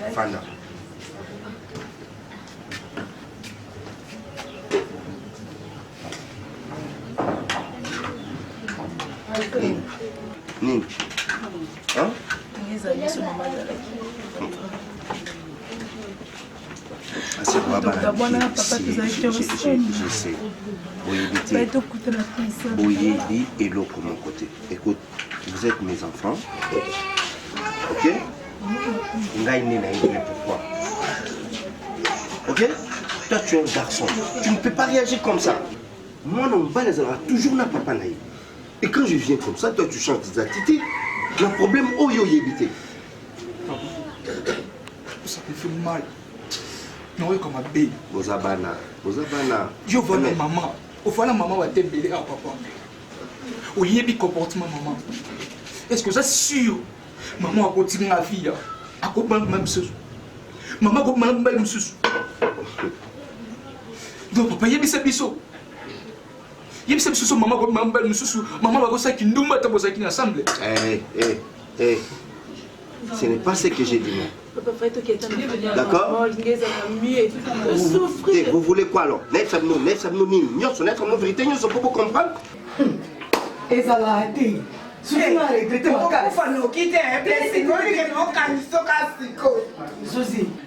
S1: Nini? Hein? Je sais. Boyebi et l'eau de mon côté. Écoute, vous êtes mes enfants. Ok? Pourquoi? Ok? Toi, tu es un garçon. Tu ne peux pas réagir comme ça. Moi, non, toujours n'a papa naïf. Et quand je viens comme ça, toi, tu chantes des attitudes. Le problème, oh yo yébité.
S12: Ça me fait mal. Non, comme un bébé.
S1: Bozabana.
S12: Je vois la maman. Au fond, la maman va te bêler à papa. Au yébi comportement maman. Est-ce que ça sûr? Maman a continué la vie. A comprendre même ce. Maman a comprendre même ce. Donc papa yébi c'est biso. Yébi c'est biso maman a comprendre même ce. Maman va ça qui nous mette à qui ensemble.
S1: Ce n'est pas ce que j'ai dit, non. D'accord? Vous voulez quoi alors? Nous vérité, nous sommes pour comprendre.
S3: Et ça l'a été.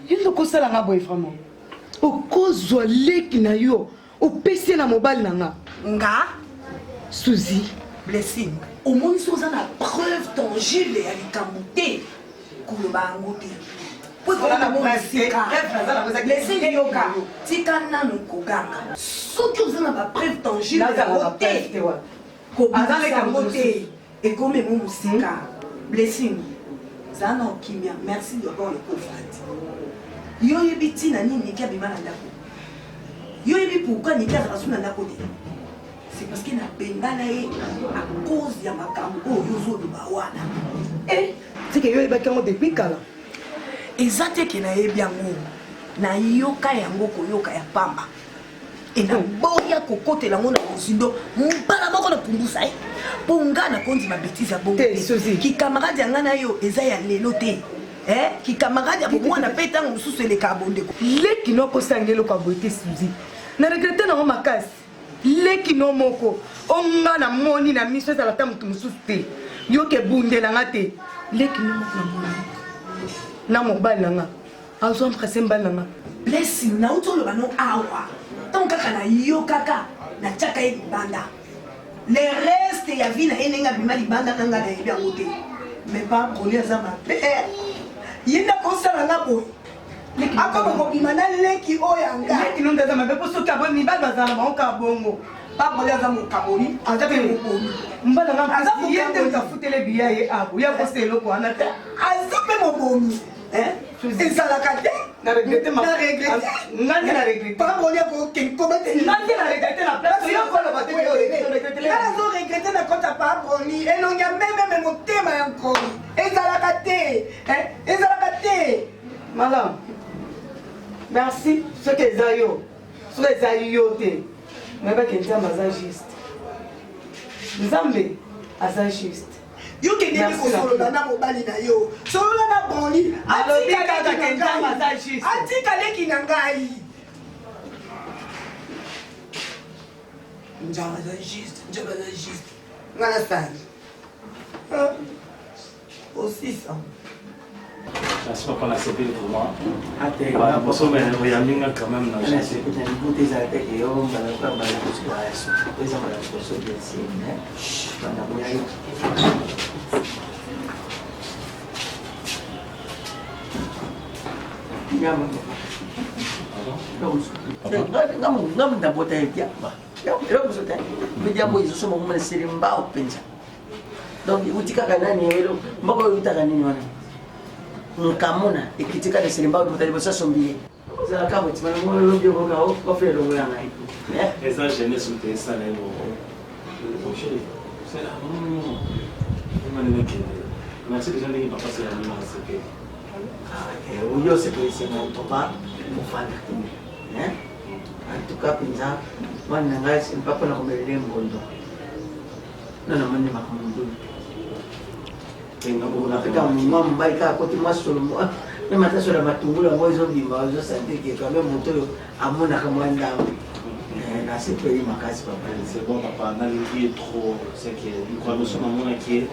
S3: Yo kosala nga boye vraiment. Okozwa leki na yo, opesi na mobali na nga. Nga Suzy, blessing. Au moins soza na preuve tangible ya likambo te. Koloba yango te. Po na mosika. Blessing yoka. Tika nanu koganga. Soki oza na ba preuve tangible ya te. Kobanga yango te. Et comme mon musika, blessing, ça n'a kimia. Merci d'abord le pauvre.
S10: yo yebi tina nini niki abima na ndako yo yebi pourquoi niki azala so na ndako te c'est parce que napengana ye à cause ya makambo oyo ozoloba wana
S3: c'est que yo yebaki yango depuis kala
S10: eza te ke nayebi yango nayoka yango koyoka ya pamba enaboya kokotela yango na mozindo mbala moko na pumbusa ye mpo nga nakondima betise ya bongo te kikamarade ya nga na yo eza ya lelo te kikamarade ya bomwana mpe ntango mosusu eleka ya bondeko
S3: leki no akosanga eloko ya boye te suzi na regrete nango makasi leki no moko onga na moni na miso ezala ta motu mosusu te yoke bundelanga te leki no moko na moni na mobali nanga azwa mprese mbali nanga
S10: blesi nauti oloba no awa ntango kaka na yo kaka natiaka ye libanda le reste ya vi na ye ndenge abima libanda nanga nayebi yango te mais pas broli aza mabe ye ndakosala nga boye akoma kobima na leki oyo yanga
S3: leki no ndaza mabe mpo soki aboyi mibali bazala na bango ka bongo
S10: baboli aza mokaboli aza mpe mokomi
S3: mbala nga ye nde motafutele biya ye abo ya kosa eloko wana te
S10: aza mpe mobomi ezalaka te
S3: na regrete ngandi na regrete
S10: baboli akokobetengandi
S3: na regrete na place yo koloba te
S10: azo regrete na kota baboli elongi ya mememe motema ya nkoli ezalaka te
S3: malamu merci soki eza yo soki eza yo te nayebaki nzambe aza juste nzambe aza juste
S10: yokendeki kosolola na mobali na yo solola na boli atika leki na ngai nzambe aza juste nga na sali osisa
S11: Merci papa, la CP pour moi. Bah, pour ça, mais il y a une quand même dans le
S10: jeu. Nkamona ikitika de selimba utali bosa sombiye za kama timana mo lobi ko ka o fe lo ya ngai
S11: eza jeunesseute ça les bon chéri c'est là merci déjà les papa c'est la nuit c'est que
S10: uyo c'est que c'est mon papa mon fanda en tout cas pinza wana ngai c'est papa na komelele mbondo na mani makambo Afrika mwa mbali kaka kote mwa solo mwa me mataso la matungula mwa izo bimba izo santeke quand même moto amona kama ndambi na c'est pays makasi papa
S11: c'est bon papa na lingi trop c'est que il croit que son amona qui est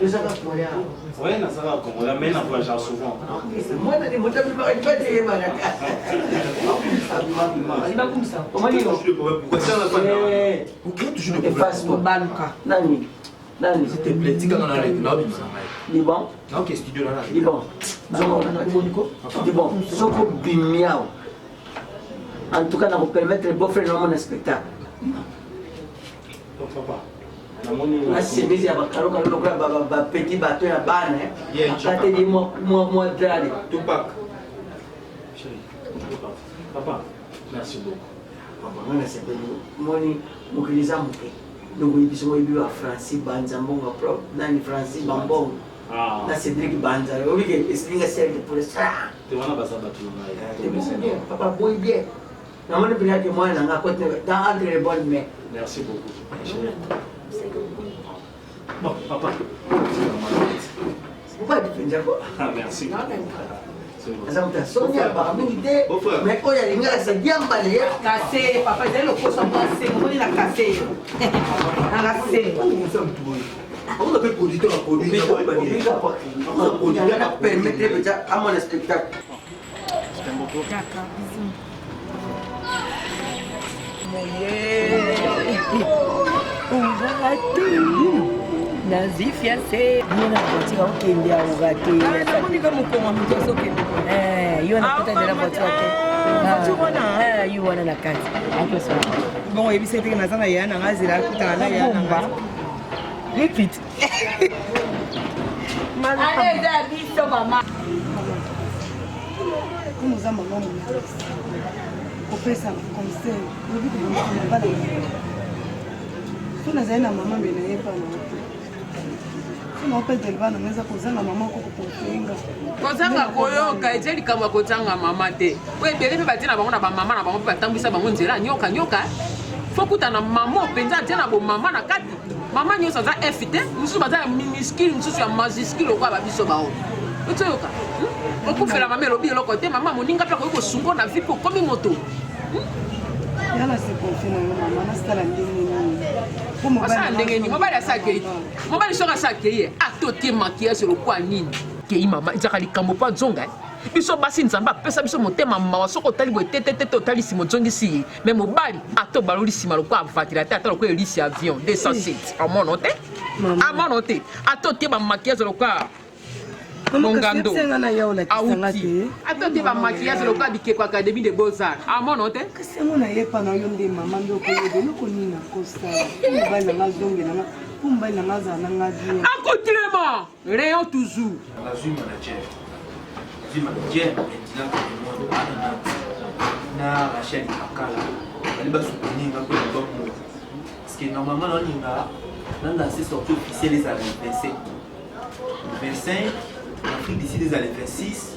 S10: ça va pour là
S11: ouais na ça va comme on amène à voyager souvent
S10: moi na des motos pas de malaka ali bakumsa comment dire
S8: pourquoi ça la pas pourquoi toujours
S10: de face pour baluka nani Nani,
S8: s'il te plaît, dis qu'on a la
S10: Liban.
S8: Ok, studio là.
S10: Liban. Liban. Soko bimiao. En tout cas, on va permettre le beau-frère dans mon spectacle.
S11: Papa.
S10: La chemise à Bakaro, quand petit bateau à Ban, quand il moi, drali.
S8: Tupac.
S11: Chérie, papa, merci beaucoup.
S10: Papa, merci beaucoup. Moi, donc il sont élus à Francis Banzambonga propre, dans Francis Bambong, dans Cédric Banza, oui, c'est une série de police.
S11: Tu vas pas ça battre.
S10: Papa, boy bien. Non, on ne peut pas que moi, dans entre les bonnes mains.
S11: Merci beaucoup. Bon, papa.
S10: Pourquoi tu fais quoi?
S11: Ah, merci.
S10: Sonia Baramide, mais quand il y a les gars, c'est bien balé. Cassé, papa, il y a le poisson cassé, on dit la cassé. Cassé. On a fait producteur à produire. On a permis déjà à mon spectacle.
S6: D'accord, bisous. On va tout. Nazifia se mona voiture okende ya ugate na monika mukoma mtoso okende yo na kuta de la voiture te yo wana na kati akoso bon ebise te na sana yana ngazira kuta na yana repeat allez da biso mama
S3: comme oza mama monalisi kopesa conseil obi kobonisa bana so nazali na mama mbe nayepa na te so naopetele bana ngo eza kozanga mama kokopotenga
S4: kozanga koyoka ete likambo ya kozanga mama te po ebele mpe batie na bango na bamama na bango mpe batambwisa bango nzela nyoka fo kutana mama mpenza atie na bomama na kati mama nyonso aza f te mosusu baza ya miniskile mosusu ya majiskile lokola babiso bao otoyoka okufela mama elobi eloko te mama moninga mpe akoki kosungo na vi mpe okomi moto
S3: yala se confie na yo mama nasala ndenge nini
S4: asala ndenge nini mobali asa akei mobali soki asa akei ye atotie makiage lokwa nini kei mama ezaka likambo mpo azonga biso basi nzambe apesa biso motema mawa soki otali boye tetete otali nsima ozongisi ye me mobali ato baloli nsima lokwa avatira te ata lokwa elisi avion 207 amono te ato tie bamakiage lokwa mongando auti ato tie bamakiage lokwa bikeko académie de beaux-arts amono te
S3: kasi yango nayepa na yo nde mama nde okoyeba eloko nini nakosala mobali nanga zongelanga mpo mobali nanga azala nanga bien
S4: accoutrement rayon toujours
S8: nazwi manager na Rachel Akala bali basoutenir un peu le bon parce que normalement on a lancé sortie officielle les années 25 l'Afrique d'ici les années 26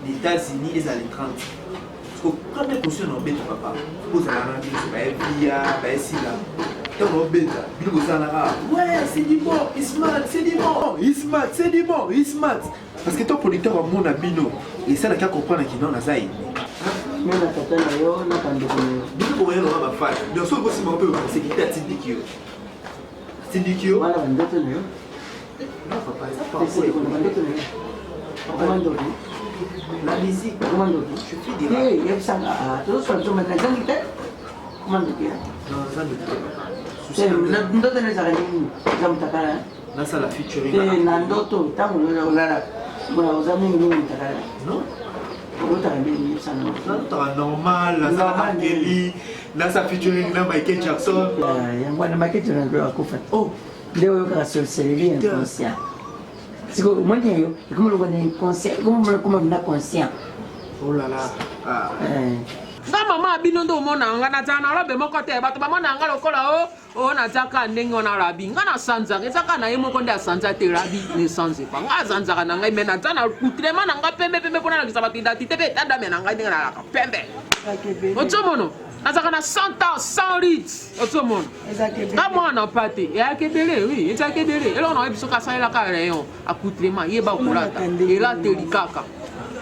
S8: les États-Unis les années 30 parce que quand on est conscient on bête papa vous allez en dire c'est via là donc on bête bilo ça ouais c'est du bon c'est du bon parce que ton producteur va mon abino et ça n'a qu'à comprendre qu'il n'en a pas
S2: mais la tata na yo na kandoko
S8: bilo ko yelo ba fa donc so ko si mo pe c'est qui t'a Tindikio
S2: wala ndoto na yo
S8: non papa ça pas
S2: comment
S8: la musique
S2: comment
S8: je fais dire
S2: il y a ça tout ça tout maintenant ça dit comment dire
S8: non ça ne dit
S2: c'est ndoto na za nini zamtakala
S8: na ça la featuring
S2: na ndoto tangu ulala bwana uzami nini mtakala
S8: non
S2: non
S8: normal la ça Kelly na sa featuring na Michael Jackson
S2: yango na Michael Jackson ndio akufa oh leo yoka sorcellerie inconscient siko mwenye yo kama lo ni inconscient kama na conscient
S8: oh là là ah
S4: nga mama abino ndo mona nga na tana robe moko te bato bamona nga lokola o na taka ndenge na rabi nga na sanza ezaka na ye moko nde asanza te rabi ne sanze pa nga zanzaka na ngai mena tana kutrema na nga pembe pona na kisaba identité pe tada mena nga ndenge na pembe otomono azaka na 100 ans sans rite otomono nga mwana pate ya kebele oui ya kebele elo na biso ka salela ka rayon akutrema yeba kulata ela telikaka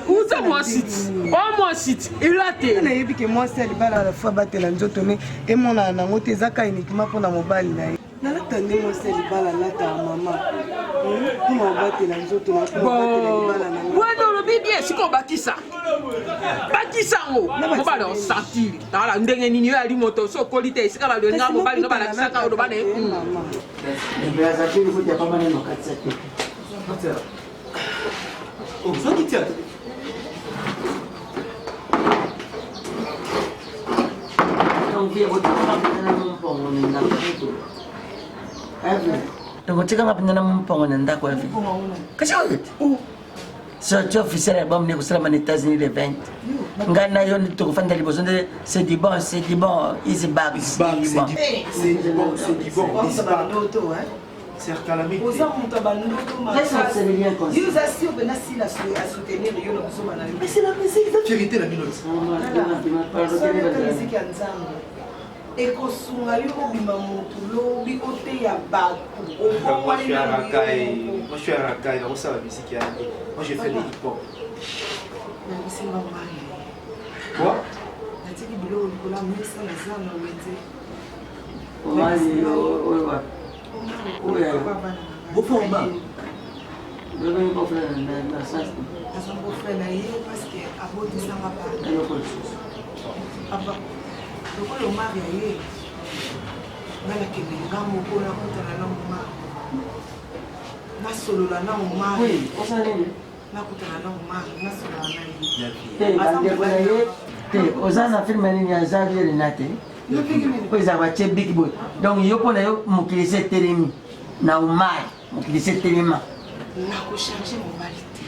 S4: uza mwasiti o mwasiti elate
S3: na yebi ke mwasi alibala la fois batela nzoto me emona nango te ezaka uniquement mpona mobali na ye nalata nde mwasi alibala alata mama mpona obatela nzoto
S4: wena olobi bien siko bakisa yango mobali osantiri tala ndenge nini yo ali moto so okoli te esika balinga mobali no balakisaka oyo lobana
S2: tokotika nga mpenza na mumpongo na ndako ya vie kasi oyete sorti officiel album ne kosalama na états-unis le 20 ngai na yo tokofanda liboso nde c'est du bon easy bag
S8: c'est calamité
S3: oza moto bandoto yoza si obenasila asoutenir yo na kozoma na yo
S8: mais c'est la musique la vérité la minute
S3: musique ya nzambe ekosunga yo obima motu lobi oteya bato
S8: moi je suis à Rakai dans ça la musique moi je fais le hip-hop quoi
S3: natiki biloko likola mesa na zana wenze
S8: Bofomba.
S3: Aza beau-frère na ye parce que abotisanga papa lokola omari ya ye nga nakende nga moko nakutana na omari nasolola na omari nakutana na omari nasolola na ye
S2: oza na filme nini ya Xavier Renate po eza batie big boy donc yo mpona yo mokili se etelemi na omari mokili se etelema
S3: nakochange mobali te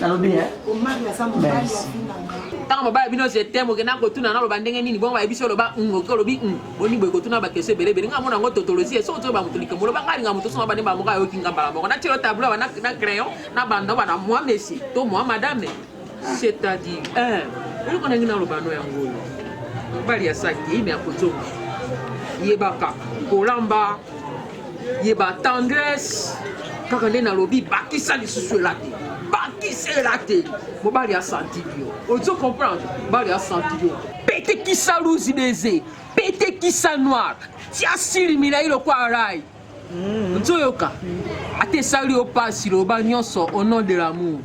S2: nalobi
S3: omari aza mobali ya finanga
S4: tant mobile bino je t'aime que na ko tuna na lo bandenge nini bon ba biso lo ba ko lo bi boni boy ko tuna ba kese bele bele nga mona ngo totolozi so to ba mutulika mo lo ba ngari nga mutu so ba ne ba mo ga yo kinga bala mo na tiro tableau na crayon na bando ba na moi monsieur to moi madame c'est-à-dire ele ko na ngina lo ba no ya ngolo bali ya saki me akotonga yebaka kolamba yeba tendresse kaka nde nalobi bakisa lisusu elate bakisa elate mobali asanti yo ozo comprendre mobali asanti yo pete kisa luzi beze pete kisa noir tia silimila ilo kwa arai nzoyoka ate sali opasi loba nyonso au nom de l'amour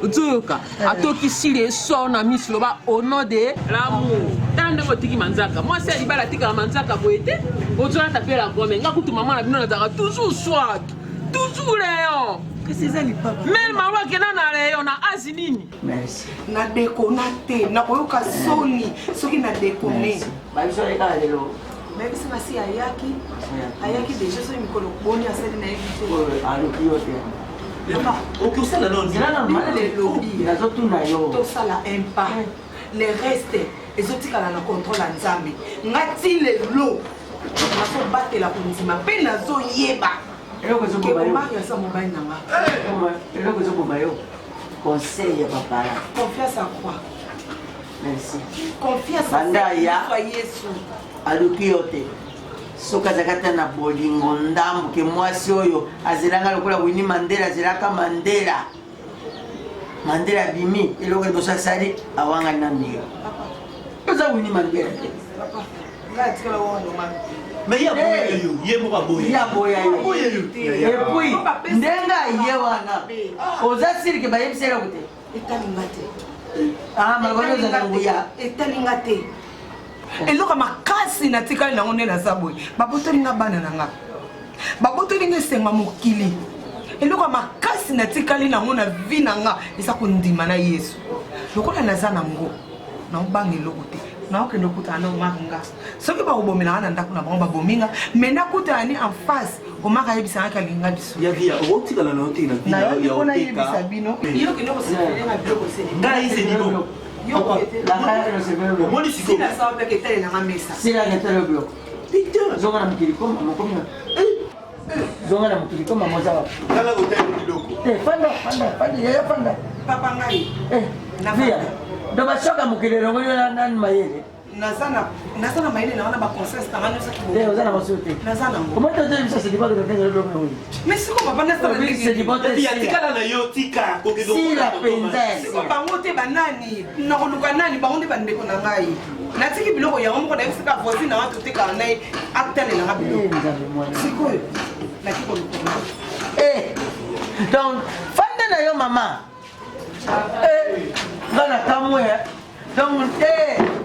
S4: nzoyoka atokisili eso na misi loba au nom de l'amour tande motiki manzaka moi c'est libala tika manzaka boete ozolata pe la gome nga kutu mama na bino nazaka toujours swag toujours Léon. Qu'est-ce que c'est les papas? Même maman qui est dans Léon na azinini.
S3: Merci. Na déconné, na koyoka soni, soki na déconné.
S2: Ba biso le ka lelo.
S3: Mais c'est ma si ayaki déjà so mikolo boni asali na yebi.
S2: Alo kiyote.
S3: Papa,
S2: oki osala non dira na mala le lobby na zotu na yo.
S3: To sala impa. Le reste ezotikala na contrôle ya Nzambe. Ngati lelo. Na so batela konzima pe na zo yeba.
S2: Conseil papa.
S3: Confiance à quoi?
S2: Merci.
S3: Confiance à Yesu.
S2: Alukiyote. Soka zakata na bolingo ndambu ke mwasi oyo azilanga lokola Winnie Mandela azilaka Mandela. Mandela bimi eloko dosa sali awanga na miyo. Papa. Winnie Mandela.
S3: Papa. Ngatikala wono mama.
S2: Mais il y a boya yo. Et puis, ndenga yewana. Ozasiri ke bayebisela kote.
S3: Etalingate.
S2: Ah, magono za nguya.
S3: Etalingate. Eloka makasi na tikali na ngone na saboy. Babotoli nga bana na nga. Babotoli nga senga mokili. Eloka makasi na tikali na ngona vi na nga isa kundima na Yesu. Lokola nazana ngo. Na ubangi lokote. Na okende kuta na manga soki ba obomela na ndako na bango babominga mais na kuta ni en face o maka yebisa ka linga biso
S7: ya via o tikala na hotel na
S3: na yo kona yebisa bino yo kende ko sele na biloko sele
S7: ngai se nibo
S3: yo
S2: la kaya no se veo
S7: moni siko
S3: sina sawa pe ketele na mesa
S2: sina ketele bloko putain zonga na mkiliko mama komina zonga na mkiliko mama zawa
S7: kala hotel biloko
S2: fanda ya fanda
S3: papa ngai
S2: na via do bashoka mukilelo ngoli na nani mayele
S3: nazana mayele na wana ba conseil tangana ça qui
S2: bon ozana masote
S3: nazana
S2: comment tu dis ça c'est pas de tenir le nom
S3: mais si ko papa nazana
S2: c'est du bon
S7: ya tikala na yo tika ko kedo
S2: si la penzaise
S3: ko bango te banani na ko luka nani bango te bandeko na ngai natiki biloko yango moko na yebisaka voisin na watu tekala naye akutale na biloko sikoyo nakiko luka
S2: donc fanda na yo mama ngana kamwe donc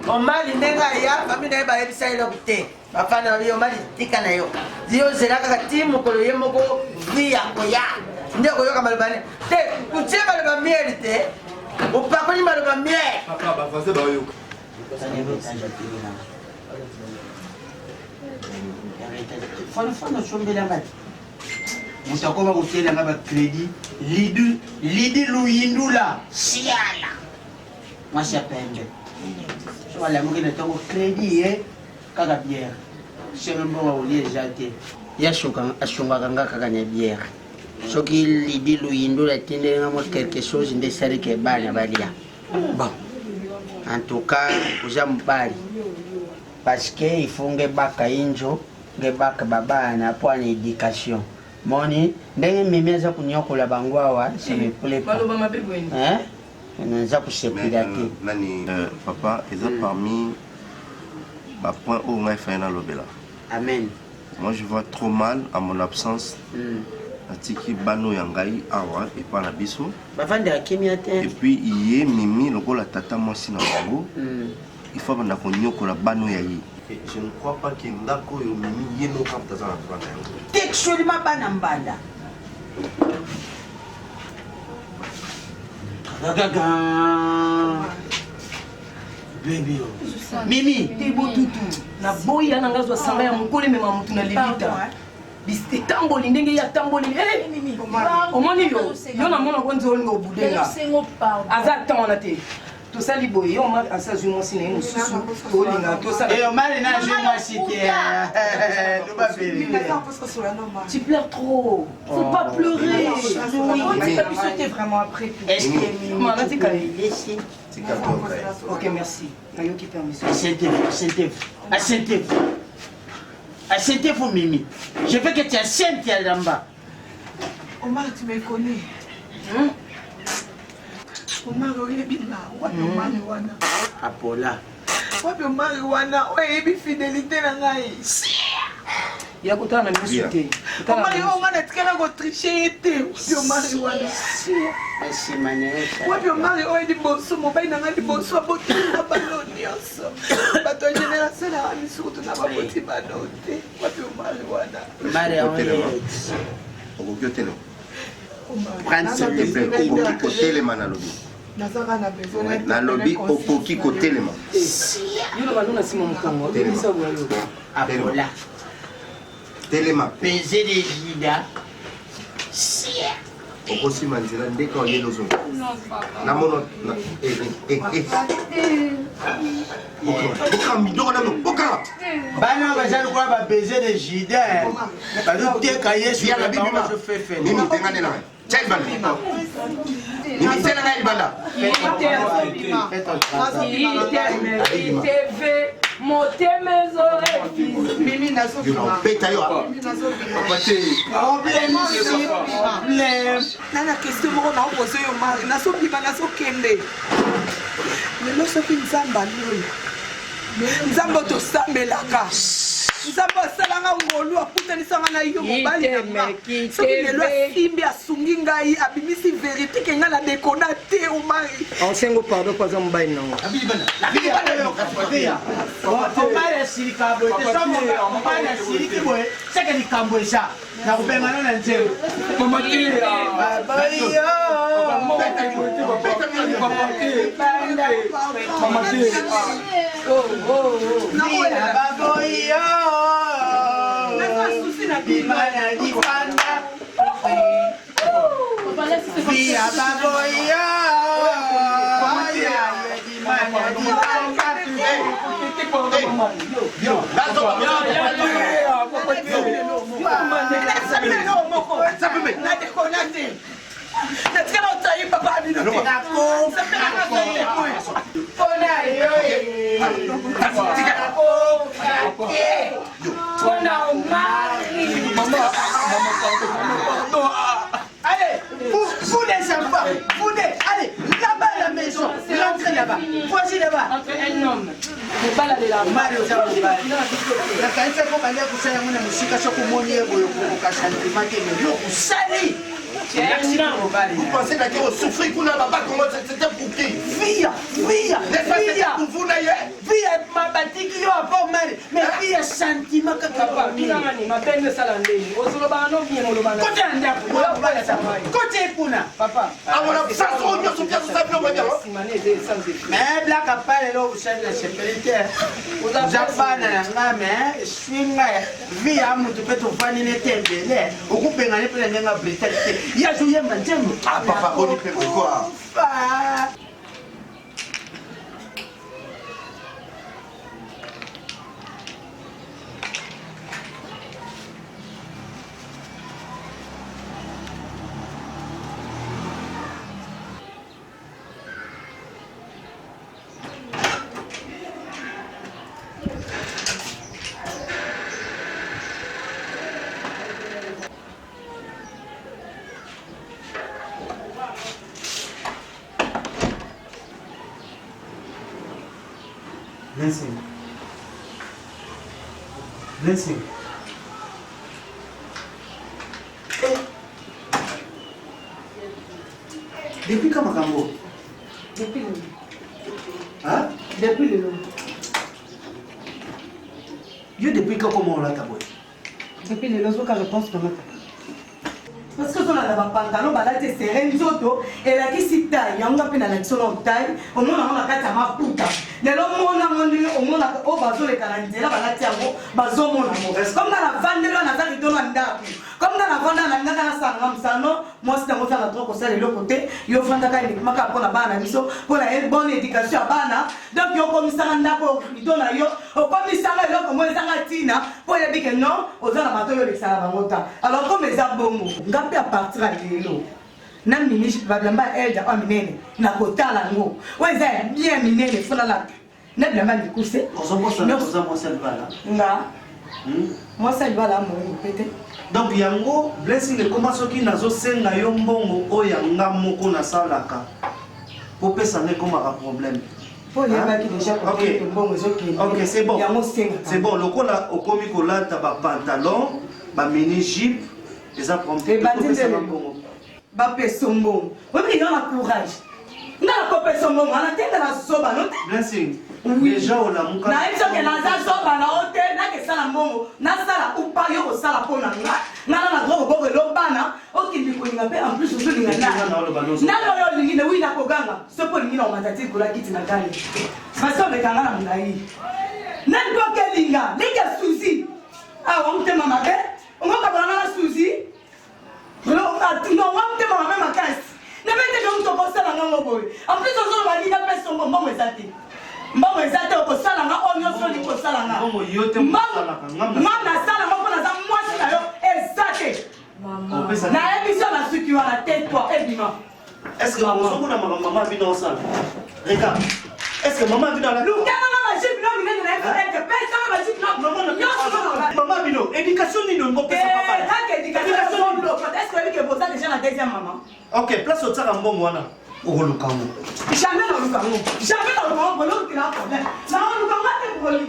S2: on mali nenga ya famille na ba yebisa ile kuté bafana yo mali tika na yo dio zera kaka timu ko ye moko via ko ya ndeko yo kama bane te kucheba le ba miel te o pa ko ni ba le ba miel
S7: papa ba faze ba yo
S2: fana chombela ngati mutakoma kutela ngaba credit lidi luyindula siala mwasi apende wala mungine tongo credit kaka bière sema mbo ulie jate yashuka ashunga nga kaka ne bière soki lidi luyindula tinde ngamo quelque chose ndesali ke bana balia bon en tout cas ujambali parce que il faut ngebaka injo ngebaka babana po en éducation moni ndenge mimeza kunyokola bango awa ça me plaît pas hein naza kusepila te
S13: nani papa eza parmi ba point où on a fait na lobela
S2: amen
S13: moi je vois trop mal à mon absence atiki bano yangai awa et pas na biso
S2: bafande akimia te
S13: et puis yé mimi lokola tata mwasi na bango il faut banda konyokola bano ya yi. Je ne crois pas qu'il y a un yéno comme ça.
S2: Textuellement, bana mbanda. Baby, Mimi,
S3: tibo tutu. Na boy ya nangazwa sanga ya mukole mema mutu na lilita. Biste tamboli ndenge ya tamboli. Eh, omoni yo. Yo na mona konzo ngo budenga. Aza tona te.
S10: tosali boye omar asazwi mwasi na ye mosusu tolinga tosala
S2: omar nazwi mwasi te
S9: tu pleures trop faut pas pleurer
S10: c'était vraiment après
S2: est-ce que
S10: maman tika
S2: laissez
S10: ok merci nayoki permission
S2: asseyez-vous Mimi, je veux que tu assentes là-bas.
S3: Omar, tu me connais. Omar, wana.
S2: Apola.
S3: Omar, wana. Oyebi fidélité na ngai.
S10: Ya kutana na miso te.
S3: Omar, wana tikana ko tricher ete. Omar, wana.
S2: Merci maneta.
S3: Wapi Omar, oye di boso, mobile na ngai di boso aboti na balo nyonso. Bato génération na ami surtout na baboti balo te. Wapi Omar, wana.
S2: Mari aone.
S13: Okoki otele.
S2: Prends ce
S13: livre. Okoki kotelema na lobi.
S3: Nazaka na besoin
S13: na lobi okoki kotelema.
S10: Yo na balona sima mokongo. Bisa bwayo.
S2: Apola.
S13: Telema.
S2: Peser les gida.
S13: Okosima nzela ndeka oyelo zo. Na mono
S2: Bana bazali kwa ba baiser de gida. Ba do te kaye sur la Bible je fais faire.
S13: Mimi tengane na. Chai bana. Mimi tena na ibanda.
S6: TV motema oreilles
S3: Mimi nazo
S13: beta yo.
S3: nana question moko na opose yo mari nazo bima nazo kende lelo soki nzambe aloyo nzambe otosambelaka nzambe asalanga ngolu akutanisanga na yo mobali na soki lelo asimbi asungi ngai abimisi verité ke ngai na dekona te omari
S10: ensengo pardon pas mobali nango
S2: omari asirika boye te somo omari asiriki boye seke likambo eza na kopengana na nzelo Allez, vous les enfants, vous allez, là-bas à la maison, rentrez là-bas, voici là-bas.
S6: Entre un homme, le bal de la
S2: Mario Zamobal. La qualité comme aller pour ça, on a musique sur le monde, on a sentiment que nous sali.
S13: Vous pensez que vous souffrez qu'on a pas comment c'était pour qui?
S2: Via,
S13: vous n'ayez.
S2: Via ma boutique, il y a pas mal, mais via sentiment que
S10: ma peine salandé.
S2: Côté anda, côté kuna, papa.
S13: Ça on y a son bien simplement bien.
S2: Mais black a pas le au chef de la sécurité. Vous avez pas na mais swinga via mutu peto fani ne tembele. Okupe ngani pele nga brutalité. Ya jouer manjemo.
S13: Ah papa, on y fait quoi?
S1: Blessing. Depuis quand Makambo?
S3: Depuis le
S1: Hein?
S3: Depuis le
S1: Yo depuis quand comment on l'a taboué?
S3: Depuis le lozo ka réponse pour notre. Parce que on a la pantalon balate serré nzoto et la qui taille yanga pe na la solo taille au mona on a kata ma puta de lo mona ngoni au mona o bazo le kalandela balate yango bazo mona mo comme na la vande lo na za lidona ndaku comme na la vanda na ngaka na sanga msano moi si tango faka droit kosala eloko te yo vandaka elekimaka mpona bana biso mpona bonne éducation ya bana donc yo komisanga ndako rido na yo okomisanga eloko mo ezanga ntina mpo yebi ke non oza na bato oyo olekisaka bango ta alors comme eza bongo nga mpe a partir ya lelo na mini babilamba elda oyo minene na kotala yango oyo eza ya bien minene folala na bilamba likuse nga mwasi alibala moyi pete
S1: donc yango blessing ekoma soki nazosenga yo mbongo oyo yanga moko nasalaka po pesa nga ekomaka problème. Ok, c'est bon. C'est bon. Le coup là, au comique là, t'as pas pantalon, ba mini jeep, les apprentis.
S3: Ba pesombo. Oui, mais il y a courage. Na ko pesombo, on a tête la soba, non?
S1: Blessing. Déjà on a muka.
S3: Na iso ke na za soba na hotel, na ke sala mbongo, na sala upa yo ko sala pona nga. Na na drogo bogo lo bana, o ki bi ko nga pe en plus so linga na. Na lo yo lingi ne wi na ko ganga. So po lingi na matati ko la kiti na gani. Baso be kanga na munai. Na ko ke linga, linga suzi. Ah, on te mama be. On ka bana na suzi. No, on te mama me makasi. Ne mette donc to ko sala nga ngoboy. En plus on va dire pe so mbongo ezati. Mbongo ezati ko sala nga onyo so li ko sala nga.
S1: Mbongo yote mo sala ka.
S3: Ngam na sala ngo na za mwasi na yo ezate. Mama. Na émission na suki wana tais-toi ebima.
S1: Est-ce que maman vit dans ça? Regarde. Est-ce que maman vit dans la maman Bino, éducation ni ne peut pas.
S3: Déjà la deuxième maman.
S1: Ok, place au tsara mbongo wana. Olukango.
S3: Jamais dans Lukango. Jamais dans Lukango, pour l'autre qui a un problème. Non, Lukango est pour lui.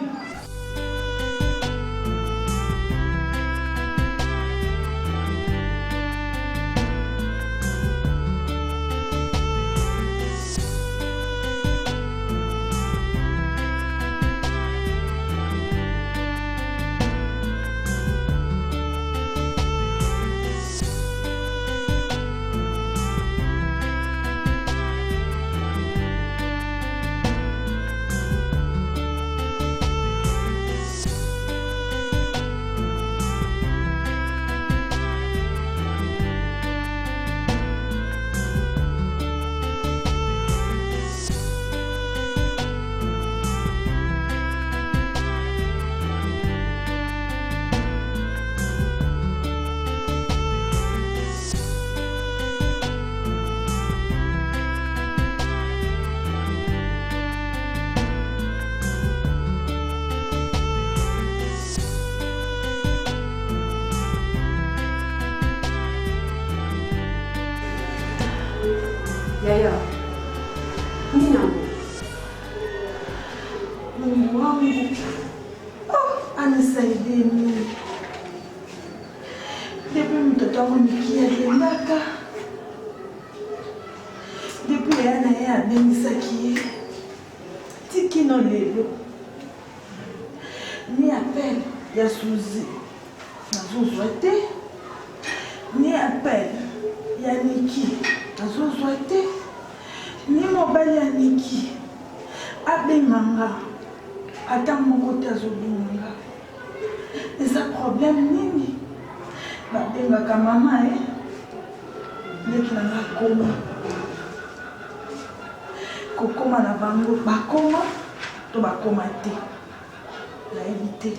S9: Yaya, nini Mungu wangu, anisaidie mimi. Depuis mtoto wangu nikiendaka, depuis yana yeye abenisaki tikino lelo ni appel ya Suzi nazozwa te, ni appel ya Niki nazozwa te, ni mobali ya Niki abenganga ata moko te azobenganga. Eza problème nini? Babengaka mama ndeki nanga koma kokoma na bango bakoma to bakoma te nayebi te.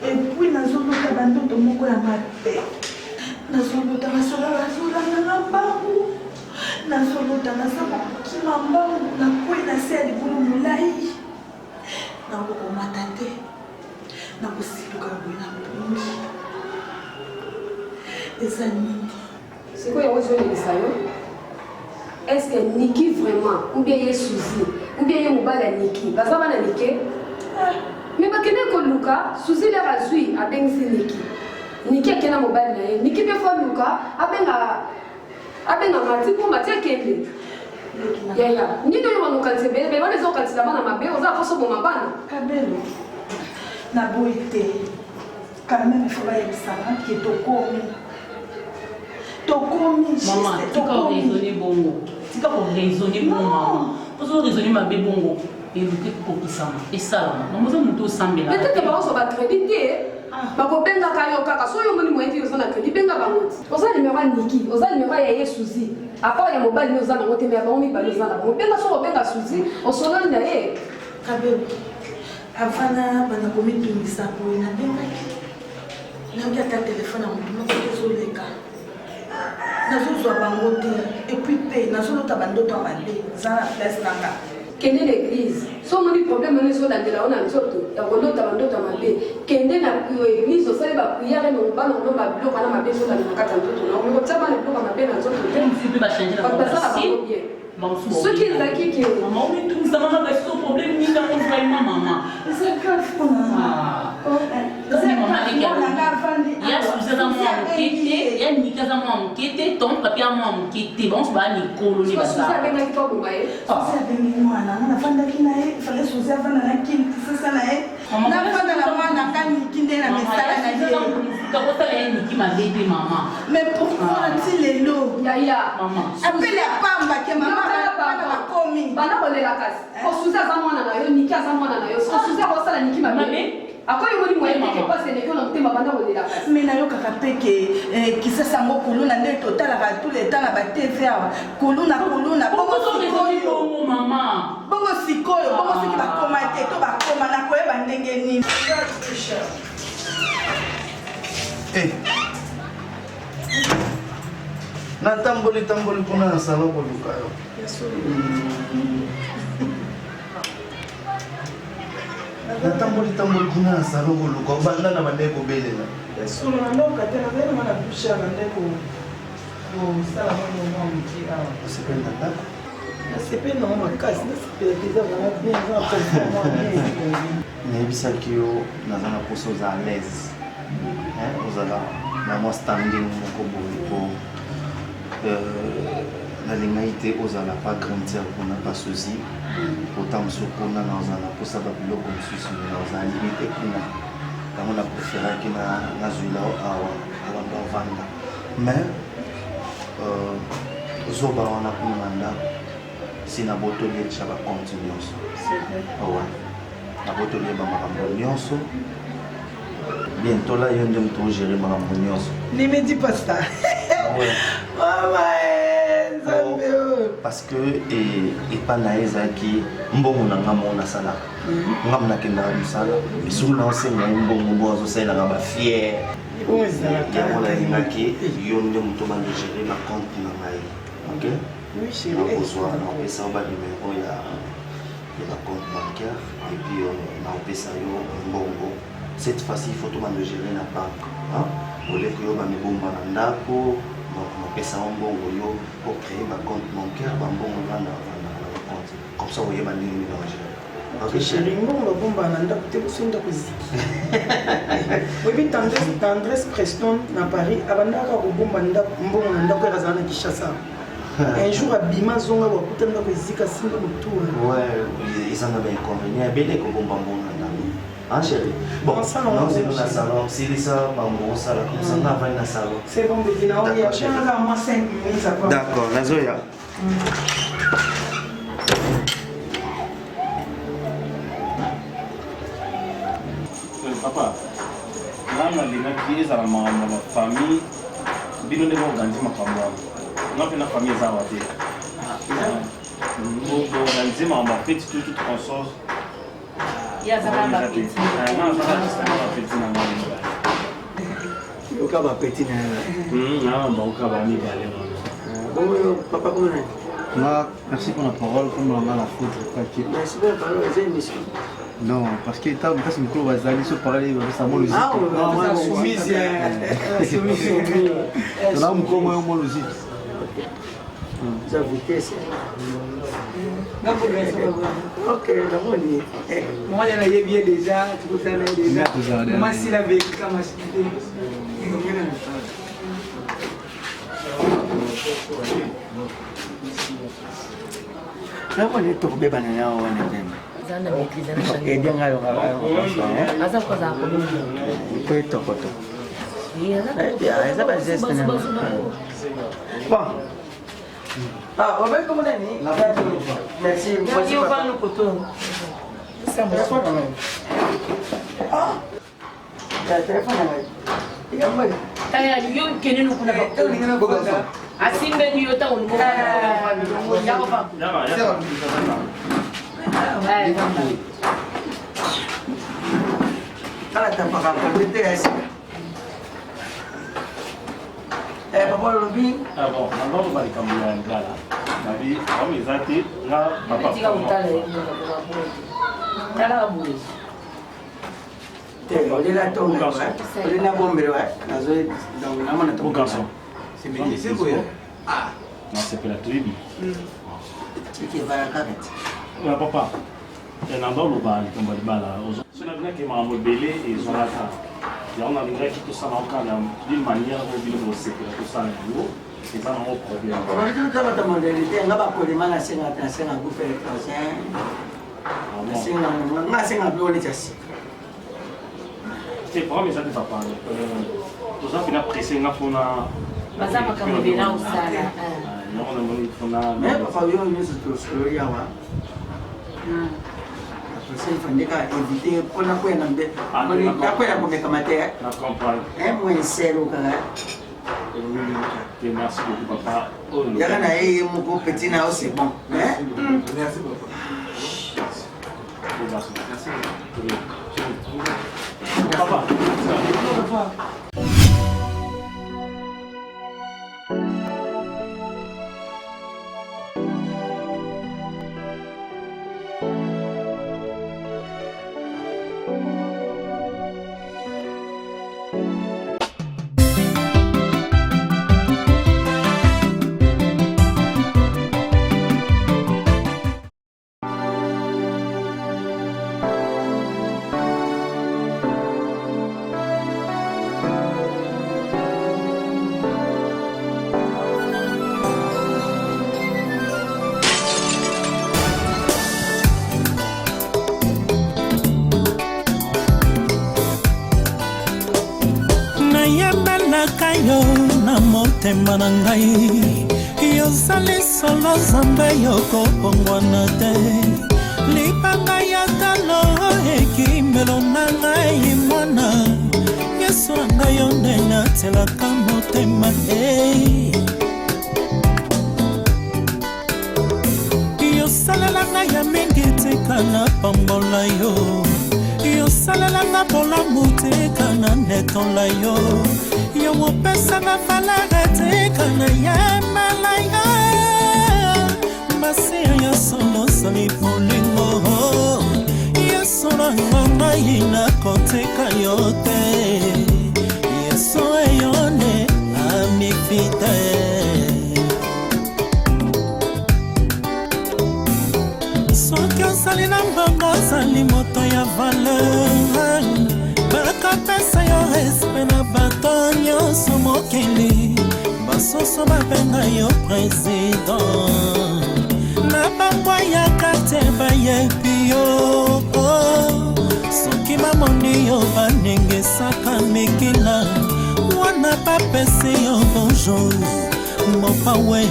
S9: Epuis nazolota bandoto moko ya mabe, nazolota basola bazolanga na mbangu, nazolota naza kokima mbangu nakwei na se ya libulu molai, nakokomata te, nakosiluka boye na pongi. Eza nini?
S14: Sikoyo yango ezolekisa yo? Est-ce que Niki vraiment, ou bien ye Suzi, ou bien ye mobali ya Niki baza bana mike? Mais bakende koluka, Suzi lera azwi abengisi Niki. Niki akenda mobali na ye, Niki mpe fo luka abenga mati mpo mati akende. Yaya, nini oyo bamokanisi ebele bana ezokanisila bana mabe oza aposo boma bana?
S9: Kabelo, naboyi te. Quand même il faut bayebisanga ke tokomi
S6: maman, tika oraisonner bongo. Tika oraisonner bongo maman. Ozo raisonner mabe bongo. Et lutter pour kisama. Et ça là, non mozo muto sambela.
S14: Peut-être que bazo ba crédit. bakobengaka yo kaka so yo moni moyebi oza na crédit benga bango ti oza numéro ya niki oza numéro ya ye suzi apart ya mobali ni oza nango te me ya bango mibale oza na bango benga so obenga suzi osolola na ye
S3: kabelo avana bana komitungisa boye nabengaki nayoki ata telefone ya motu moko ezoleka nazozwa bango te epuis mpe nazolota bandoto ya mabe eza na place nanga
S14: kende na église so omoni problème oni ezolandela o na nzoto ya kolota bandoto ya mabe kende na église osali bapriere na bana ono babiloko wana mabe ezolandela kati ya nzoto na okotia bana biloko mabe na nzoto te baza na bango bien soki ezalaki ke
S3: mais pourquoi ti lelo apele apamba ke mama
S14: bana kolela kasi osuzi aza mwana na yo niki aza mwana na yo osuzi akosala niki mabe akoyi moni moyebeke pasi eleki ona motema banda kolela kasi
S3: me nayokaka mpe ke kisasa yango kuluna nde totalaka tout le temps na batv awa kuluna bongo sikoyo bongo soki bakoma te to bakoma na koyeba ndenge nini
S1: natamboli kuna na salon koluka yo natamboli kuna na salon koluka obanda na bande kobelela
S3: esolo na ndoka te nazali mwana dushe na nde kosala mwa moki awa
S1: osepeli na ndako
S3: nasepeli nango makasi nasepelaki eza vraimen bien eza na bien
S1: nayebisaki yo naza na poso oza à l'aise ozala na mwa standing moko boye po nalingai te ozala pa grandir kuna pa souci ota mosu kuna na ozala posa babiloko mosusu me ozala limite kuna yango na préféraki nazwila awa awanda ovanda mais zoba wana kuna na ndako si nabotoli etya bacompte nyonso nabotoli yeba makambo nyonso bientôt là yo nde moto ogere makambo nyonso
S3: ne me dis pas ça mama nzambe
S1: parce que epa na ye ezalaki mbongo na nga mo nasalaka nga mo nakendaka mosala esuku na osenga ye mbongo mbo azosalelaka bafiere yango nalingaki yo nde moto banegere bacompte na ngai ok nakozwa naopesa yo banimero ya bacompte bancaire epuis naopesa yo mbongo cette fois-ci il faut tout gérer la banque au lieu que yo bamibomba na ndako napesa yo mbongo yo pour créer ma compte bancaire bambongo na compte comme ça oyeba ndenge mélanger
S3: ok chéri mbongo babomba na ndako te boso ndako ziki oyebi tendresse preston na paris abandaka kobomba mbongo na ndako ekazala na kishasa un jour abima zonga bakuta ndako ezika simba motu
S1: eza na bainconvénient ebele kobomba mbongo na ndako. Ah chérie. Bon, non, c'est dans la salon. C'est ça, maman, ça là, comme ça, on va dans la salon.
S3: C'est bon, bébé, là, il y a moi 5 minutes après.
S1: D'accord, la Zoya.
S11: Papa, là, on a des gens qui ont ma famille, ils ont organisé ma famille. On a fait une famille Zawadi. On a organisé ma fête, toute consort.
S2: Oka ba petit na
S11: oka ba mibale
S2: papa comment là merci pour la parole comme on a la faute merci pour la parole c'est une mission non parce que tant que c'est micro bazali so parler ça mon logique non soumise soumise là mon comme mon logique ça vitesse ok d'abord moi il y a bien déjà tout ça déjà moi si la vécu comme là on est tombé banana on est
S9: zana maîtrise na
S2: et bien alors
S9: asa kwa za ko
S2: peut tokoto ça va geste bon. Ah, on va comment on est? Merci.
S3: Merci. On va nous coton. Ça me fait quand même. Ah.
S9: Kaya yo kenenu kuna ba. Asimbe ni yota ungo. Yako pa.
S10: Kala tapaka kompete ese. Papa lobi.
S11: Ah bon, nando bali kamula ngala. Nabi, kami zati nga papa.
S9: Tika utale. Kala buli.
S10: Olena tonga. Olena bombere wa. Nazo donc namana
S11: Bon garçon.
S10: C'est bien, c'est quoi? Ah,
S11: non, c'est pas la tribu.
S10: Qui va la carrette.
S11: Ouais, papa. Et nando lo bali kambali bala. Sona bien que ma mobile et zonata. Et on a vu que tout ça d'une manière ou d'une autre, c'est que tout ça c'est pas un problème.
S10: On va dire que va demander on va pas demander à 50 vous faire le prochain. On a 50 on est ici.
S11: C'est pas mais ça ne va pas. Tout ça finit pressé na fona.
S9: Bazama kama bila usala.
S11: Non, on a moni fona.
S10: Mais papa yo ni ce ya wa. Você fandika éviter kona kwenda mbe. Moni takwenda kumekamate.
S11: Na comprendre.
S10: Moins zéro kanga.
S11: Merci beaucoup papa.
S10: Yakana yeye muko petit na c'est bon. Merci beaucoup.
S11: Merci. Papa.
S15: yo na motema na ngai yozali solo Nzambe yokobongwana te libanga ya talo ekimelo na ngai mwana Yesu na ngai yo nde natelaka motema yosalela ngai ya mingi tika na pambola yo yosalela nga bolamu tika na netola yo yo wopesa na valere tika na yemela yo masiya ya solo sali bolingo Yesu na ngai nakotika yo te Yesu eyo nde amifite soki ozali na mbongo ozali moto ya valeur bakapesa yo respect na bato nyonso mokili basusu babenga yo président na bambwa ya karte bayebi yo soki bamoni yo banengesaka mikila wana bapesi yo bonjour mopawe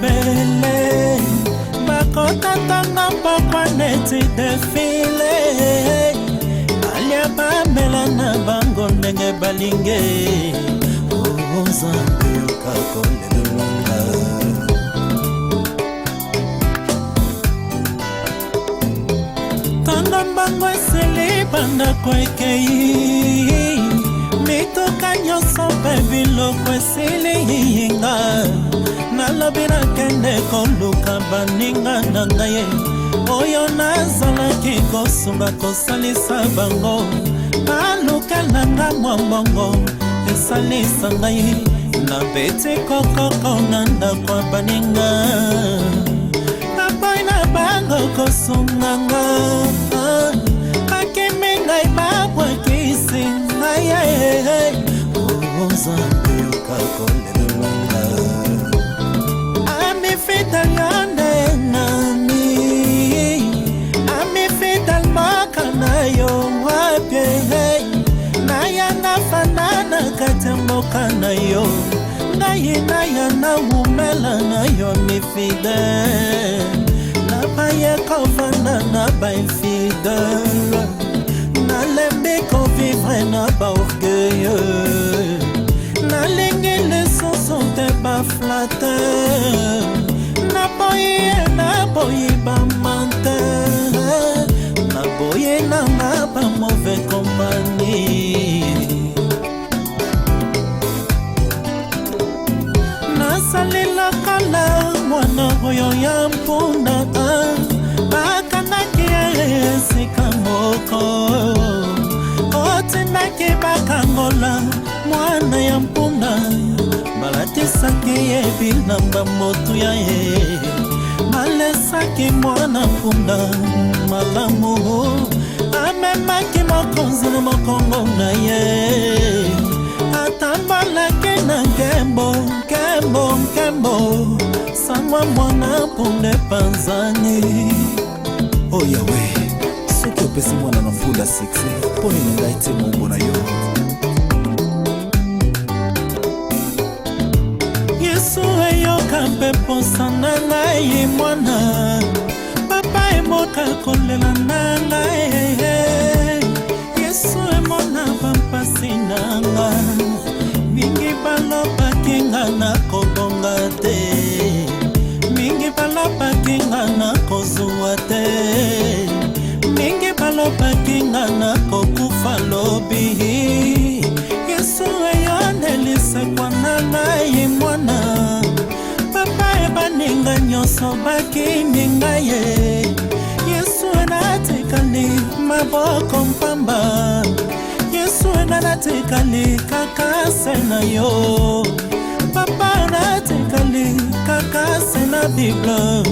S15: bele bakotatanga pokwa neti defile balia bamela na bango ndenge balinge Nzambe yokakolelonga tanga mbango esili bandako ekei mitoka nyonso mpe biloko esili yinga nalobi nakende koluka baninga na ngai oyo nazalaki kosunga kosalisa bango balukelanga mwa mbongo esalisa ngai na beti kokoko na ndako ya baninga napai na bango kosunganga bakimi ngai babwakisi ngai Nzambe yokakolelonga Fidèle yande nami Ami fidèle makana yo wapye Naya na fanana kate mokana yo Ngai Ina ya na mumela na yo mi fidèle. Na paye kovana na ba infidèle. Na lembe ko vivre na ba orgueilleux. Na lingi les sons te ba flatteur. Na boye ba menteur. Na boye na ba mauvais compagnie. Nasalela kala mwana oyo ya mpunda bakanaki esika moko otindaki bakangola mwana ya mpunda balatisaki ye bilamba motuya ye balesaki mwana mpunda malamu amemaki mokonzi na mokongo na ye atambalaki na nkembo nkembo sangwa mwana mpunda epanzani.
S7: Oh Yahweh, soki opesi mwana na mpunda sikse mpo nini ngai te mombo na yo.
S15: Yesu eyoka mpe posa na ngai mwana papa emoka kolela na ngai. Yesu emona bampasi na ngai mingi balobaki nga na kobonga te, mingi balobaki nga na kozwa te, mingi balobaki nga na kokufa lobi. Yesu eyonelisekwa na ngai mwana papa ebaninga nyonso bakimi ngai ye. Yesu enatikali maboko mpamba, Yesu enatikali kaka se na yo, papa natikali kaka se na Bible.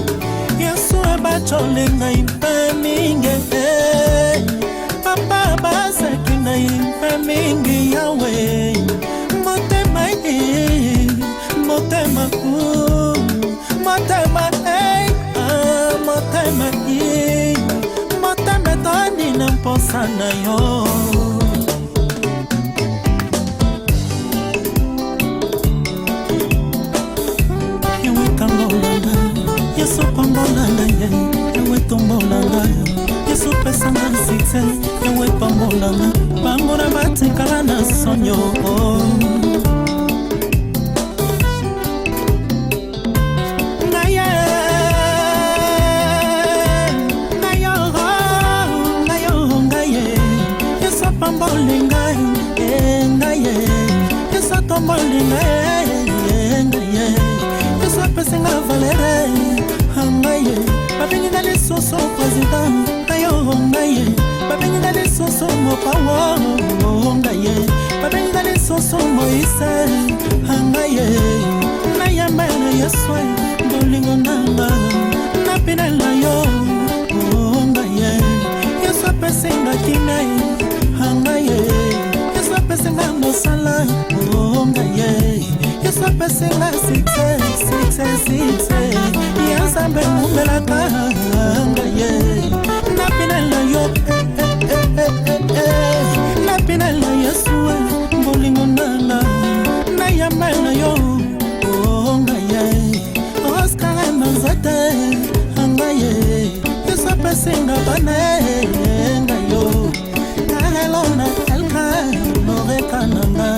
S15: Yesu ebachole ngai mpe mingi papa baseki ngai mpe mingi yawe. Motema motema motema motema motema toni na mposa na yo. Yewe kangolanga Yesu pambolanga yewe tombolanga Yesu pesanga sikse yewe pambolanga bango na batikala na sonyo. Pesinga valere hangaye babeni dali soso president ayo hangaye babeni dali soso mopawo hangaye babeni dali soso moise hangaye na yambana yeswe bolingo nanga na pinala yo hangaye yeso pesinga kinai hangaye yeso pesinga mosala hangaye yeso pesinga success Yazambe mumelaka ngaye napinala yo napinala Yesu bolingo nanga na yamana yo ngaye Oscar manzate ngaye Yesu pesinga bane ngayo helona elka moreka nanga.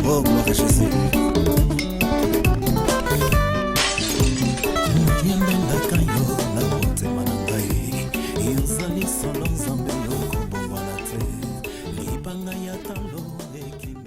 S7: Oh gloire à Jésus.
S15: Solo nzambe yoko bomwana te libanga ya talo ekini